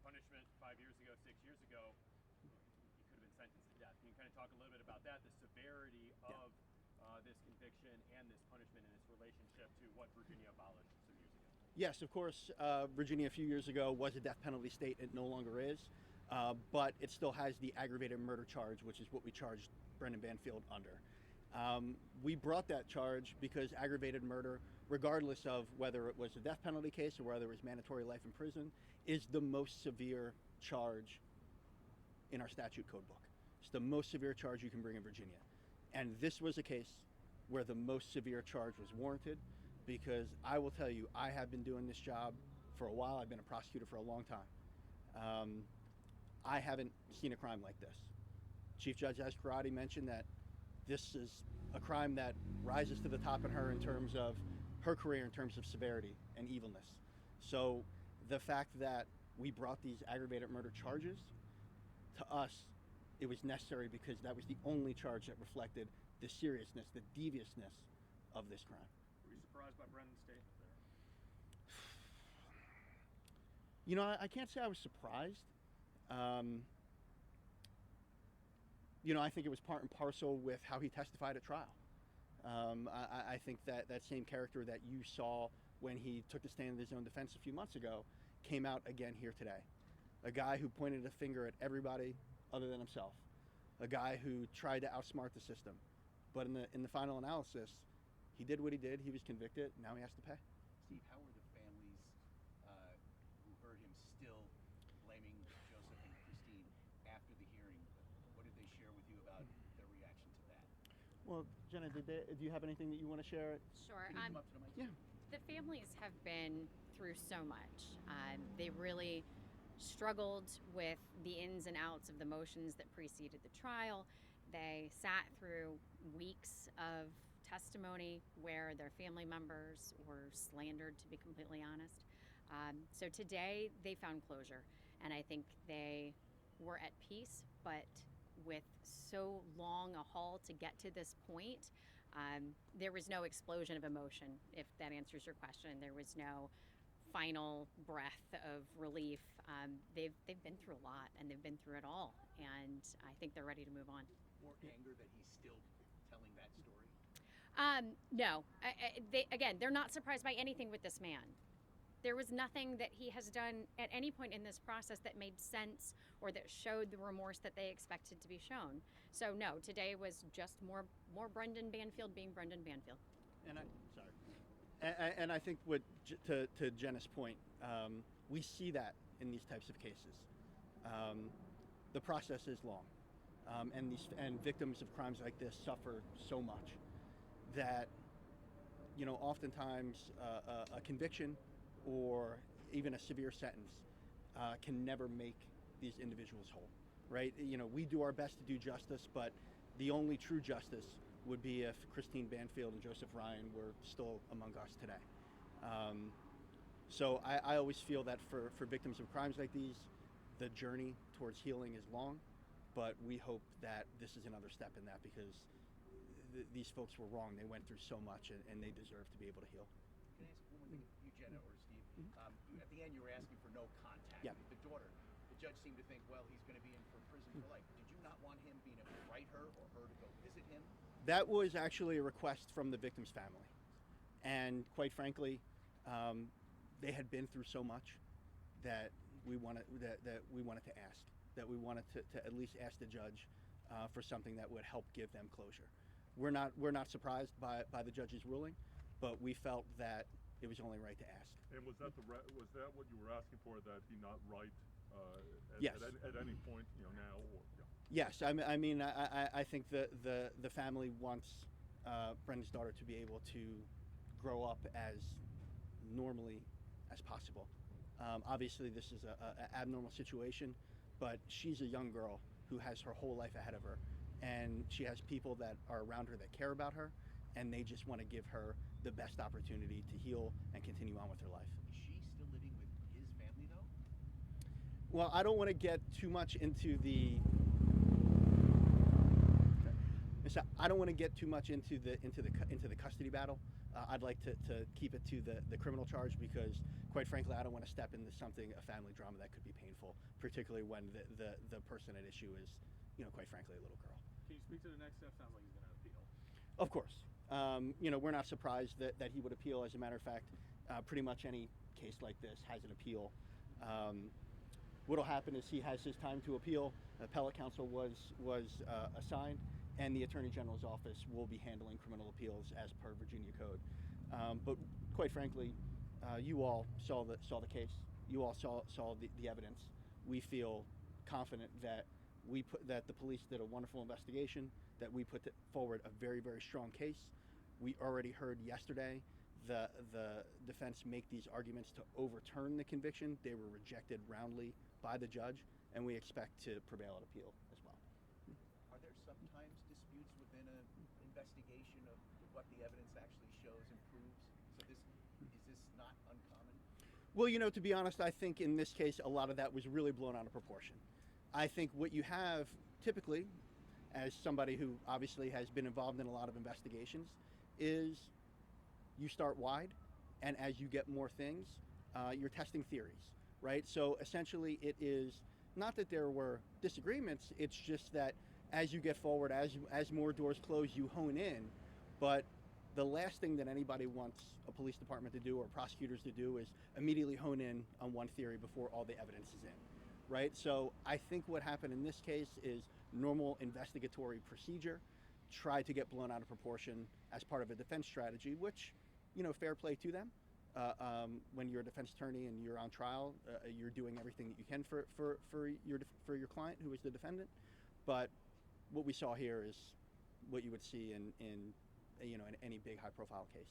Q: punishment 5 years ago, 6 years ago, he could have been sentenced to death. Can you kind of talk a little bit about that, the severity of this conviction and this punishment and its relationship to what Virginia abolished some years ago?
P: Yes, of course, Virginia a few years ago was a death penalty state. It no longer is, but it still has the aggravated murder charge, which is what we charged Brendan Banfield under. We brought that charge because aggravated murder, regardless of whether it was a death penalty case or whether it was mandatory life in prison, is the most severe charge in our statute code book. It's the most severe charge you can bring in Virginia. And this was a case where the most severe charge was warranted, because I will tell you, I have been doing this job for a while. I've been a prosecutor for a long time. I haven't seen a crime like this. Chief Judge Escarati mentioned that this is a crime that rises to the top in her in terms of her career, in terms of severity and evilness. So The fact that we brought these aggravated murder charges, to us, it was necessary because that was the only charge that reflected the seriousness, the deviousness of this crime.
Q: Were you surprised by Brendan's statement there?
P: You know, I can't say I was surprised. You know, I think it was part and parcel with how he testified at trial. I think that that same character that you saw when he took the stand in his own defense a few months ago came out again here today. A guy who pointed a finger at everybody other than himself. A guy who tried to outsmart the system. But in the final analysis, he did what he did. He was convicted. Now he has to pay.
K: Steve, how were the families who heard him still blaming Joseph and Christine after the hearing? What did they share with you about their reaction to that?
P: Well, Jenna, do you have anything that you want to share?
E: Sure.
K: Can you come up to the mic?
P: Yeah.
E: The families have been through so much. They really struggled with the ins and outs of the motions that preceded the trial. They sat through weeks of testimony where their family members were slandered, to be completely honest. So today they found closure, and I think they were at peace, but with so long a haul to get to this point, there was no explosion of emotion, if that answers your question. There was no final breath of relief. They've been through a lot, and they've been through it all, and I think they're ready to move on.
K: More anger that he's still telling that story?
E: No. They're not surprised by anything with this man. There was nothing that he has done at any point in this process that made sense or that showed the remorse that they expected to be shown. So no, today was just more Brendan Banfield being Brendan Banfield.
P: And I think to Jenna's point, we see that in these types of cases. The process is long, and victims of crimes like this suffer so much that, you know, oftentimes a conviction or even a severe sentence can never make these individuals whole, right? You know, we do our best to do justice, but the only true justice would be if Christine Banfield and Joseph Ryan were still among us today. So I always feel that for victims of crimes like these, the journey towards healing is long, but we hope that this is another step in that because these folks were wrong. They went through so much and they deserve to be able to heal.
K: Can I ask one more thing, you, Jenna, or Steve? At the end, you were asking for no contact
P: Yeah.
K: with the daughter. The judge seemed to think, well, he's going to be in for prison for life. Did you not want him being able to write her or her to go visit him?
P: That was actually a request from the victim's family. And quite frankly, they had been through so much that we wanted to ask, that we wanted to at least ask the judge for something that would help give them closure. We're not surprised by the judge's ruling, but we felt that it was only right to ask.
N: And was that what you were asking for, that he not write
P: Yes.
N: at any point, you know, now or? Yeah.
P: Yes, I mean, I think the family wants Brendan's daughter to be able to grow up as normally as possible. Obviously, this is an abnormal situation, but she's a young girl who has her whole life ahead of her, and she has people that are around her that care about her, and they just want to give her the best opportunity to heal and continue on with her life.
K: Is she still living with his family, though?
P: Well, I don't want to get too much into the. I don't want to get too much into the custody battle. I'd like to keep it to the criminal charge because, quite frankly, I don't want to step into a family drama that could be painful, particularly when the person at issue is, you know, quite frankly, a little girl.
Q: Can you speak to the next step? Sounds like he's going to appeal.
P: Of course. You know, we're not surprised that he would appeal. As a matter of fact, pretty much any case like this has an appeal. What will happen is he has his time to appeal. Appellate counsel was assigned, and the Attorney General's office will be handling criminal appeals as per Virginia code. But quite frankly, you all saw the case. You all saw the evidence. We feel confident that that the police did a wonderful investigation, that we put forward a very, very strong case. We already heard yesterday the defense make these arguments to overturn the conviction. They were rejected roundly by the judge, and we expect to prevail at appeal as well.
K: Are there sometimes disputes within an investigation of what the evidence actually shows and proves? So is this not uncommon?
P: Well, you know, to be honest, I think in this case, a lot of that was really blown out of proportion. I think what you have typically, as somebody who obviously has been involved in a lot of investigations, is you start wide, and as you get more things, you're testing theories, right? So essentially, it is not that there were disagreements, it's just that as you get forward, as more doors close, you hone in. But the last thing that anybody wants a police department to do or prosecutors to do is immediately hone in on one theory before all the evidence is in, right? So I think what happened in this case is normal investigatory procedure tried to get blown out of proportion as part of a defense strategy, which, you know, fair play to them. When you're a defense attorney and you're on trial, you're doing everything that you can for your client, who is the defendant. But what we saw here is what you would see in any big high-profile case.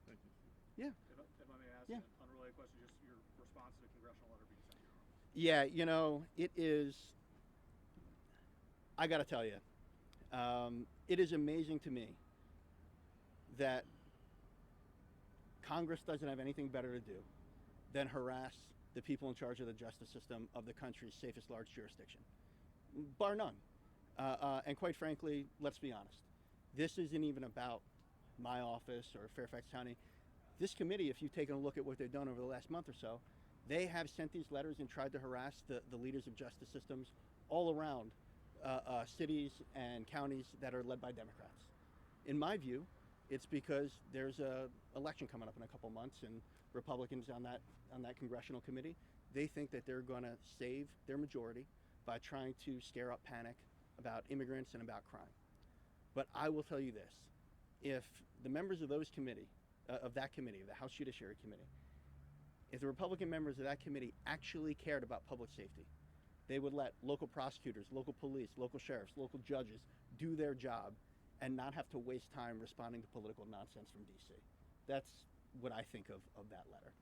N: Thank you.
P: Yeah.
Q: If I may ask
P: Yeah.
Q: an unrelated question, just your response to the congressional letter being sent here.
P: Yeah, you know, it is. I got to tell you, it is amazing to me that Congress doesn't have anything better to do than harass the people in charge of the justice system of the country's safest large jurisdiction, bar none. And quite frankly, let's be honest, this isn't even about my office or Fairfax County. This committee, if you've taken a look at what they've done over the last month or so, they have sent these letters and tried to harass the leaders of justice systems all around cities and counties that are led by Democrats. In my view, it's because there's a election coming up in a couple months, and Republicans on that congressional committee, they think that they're going to save their majority by trying to scare up panic about immigrants and about crime. But I will tell you this: if the members of those committee, of that committee, the House Judiciary Committee, if the Republican members of that committee actually cared about public safety, they would let local prosecutors, local police, local sheriffs, local judges do their job and not have to waste time responding to political nonsense from DC. That's what I think of that letter.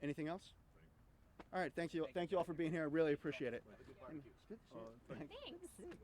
P: Anything else? All right, thank you all for being here. I really appreciate it. It's good to see you.
N: Thank you.
E: Thanks.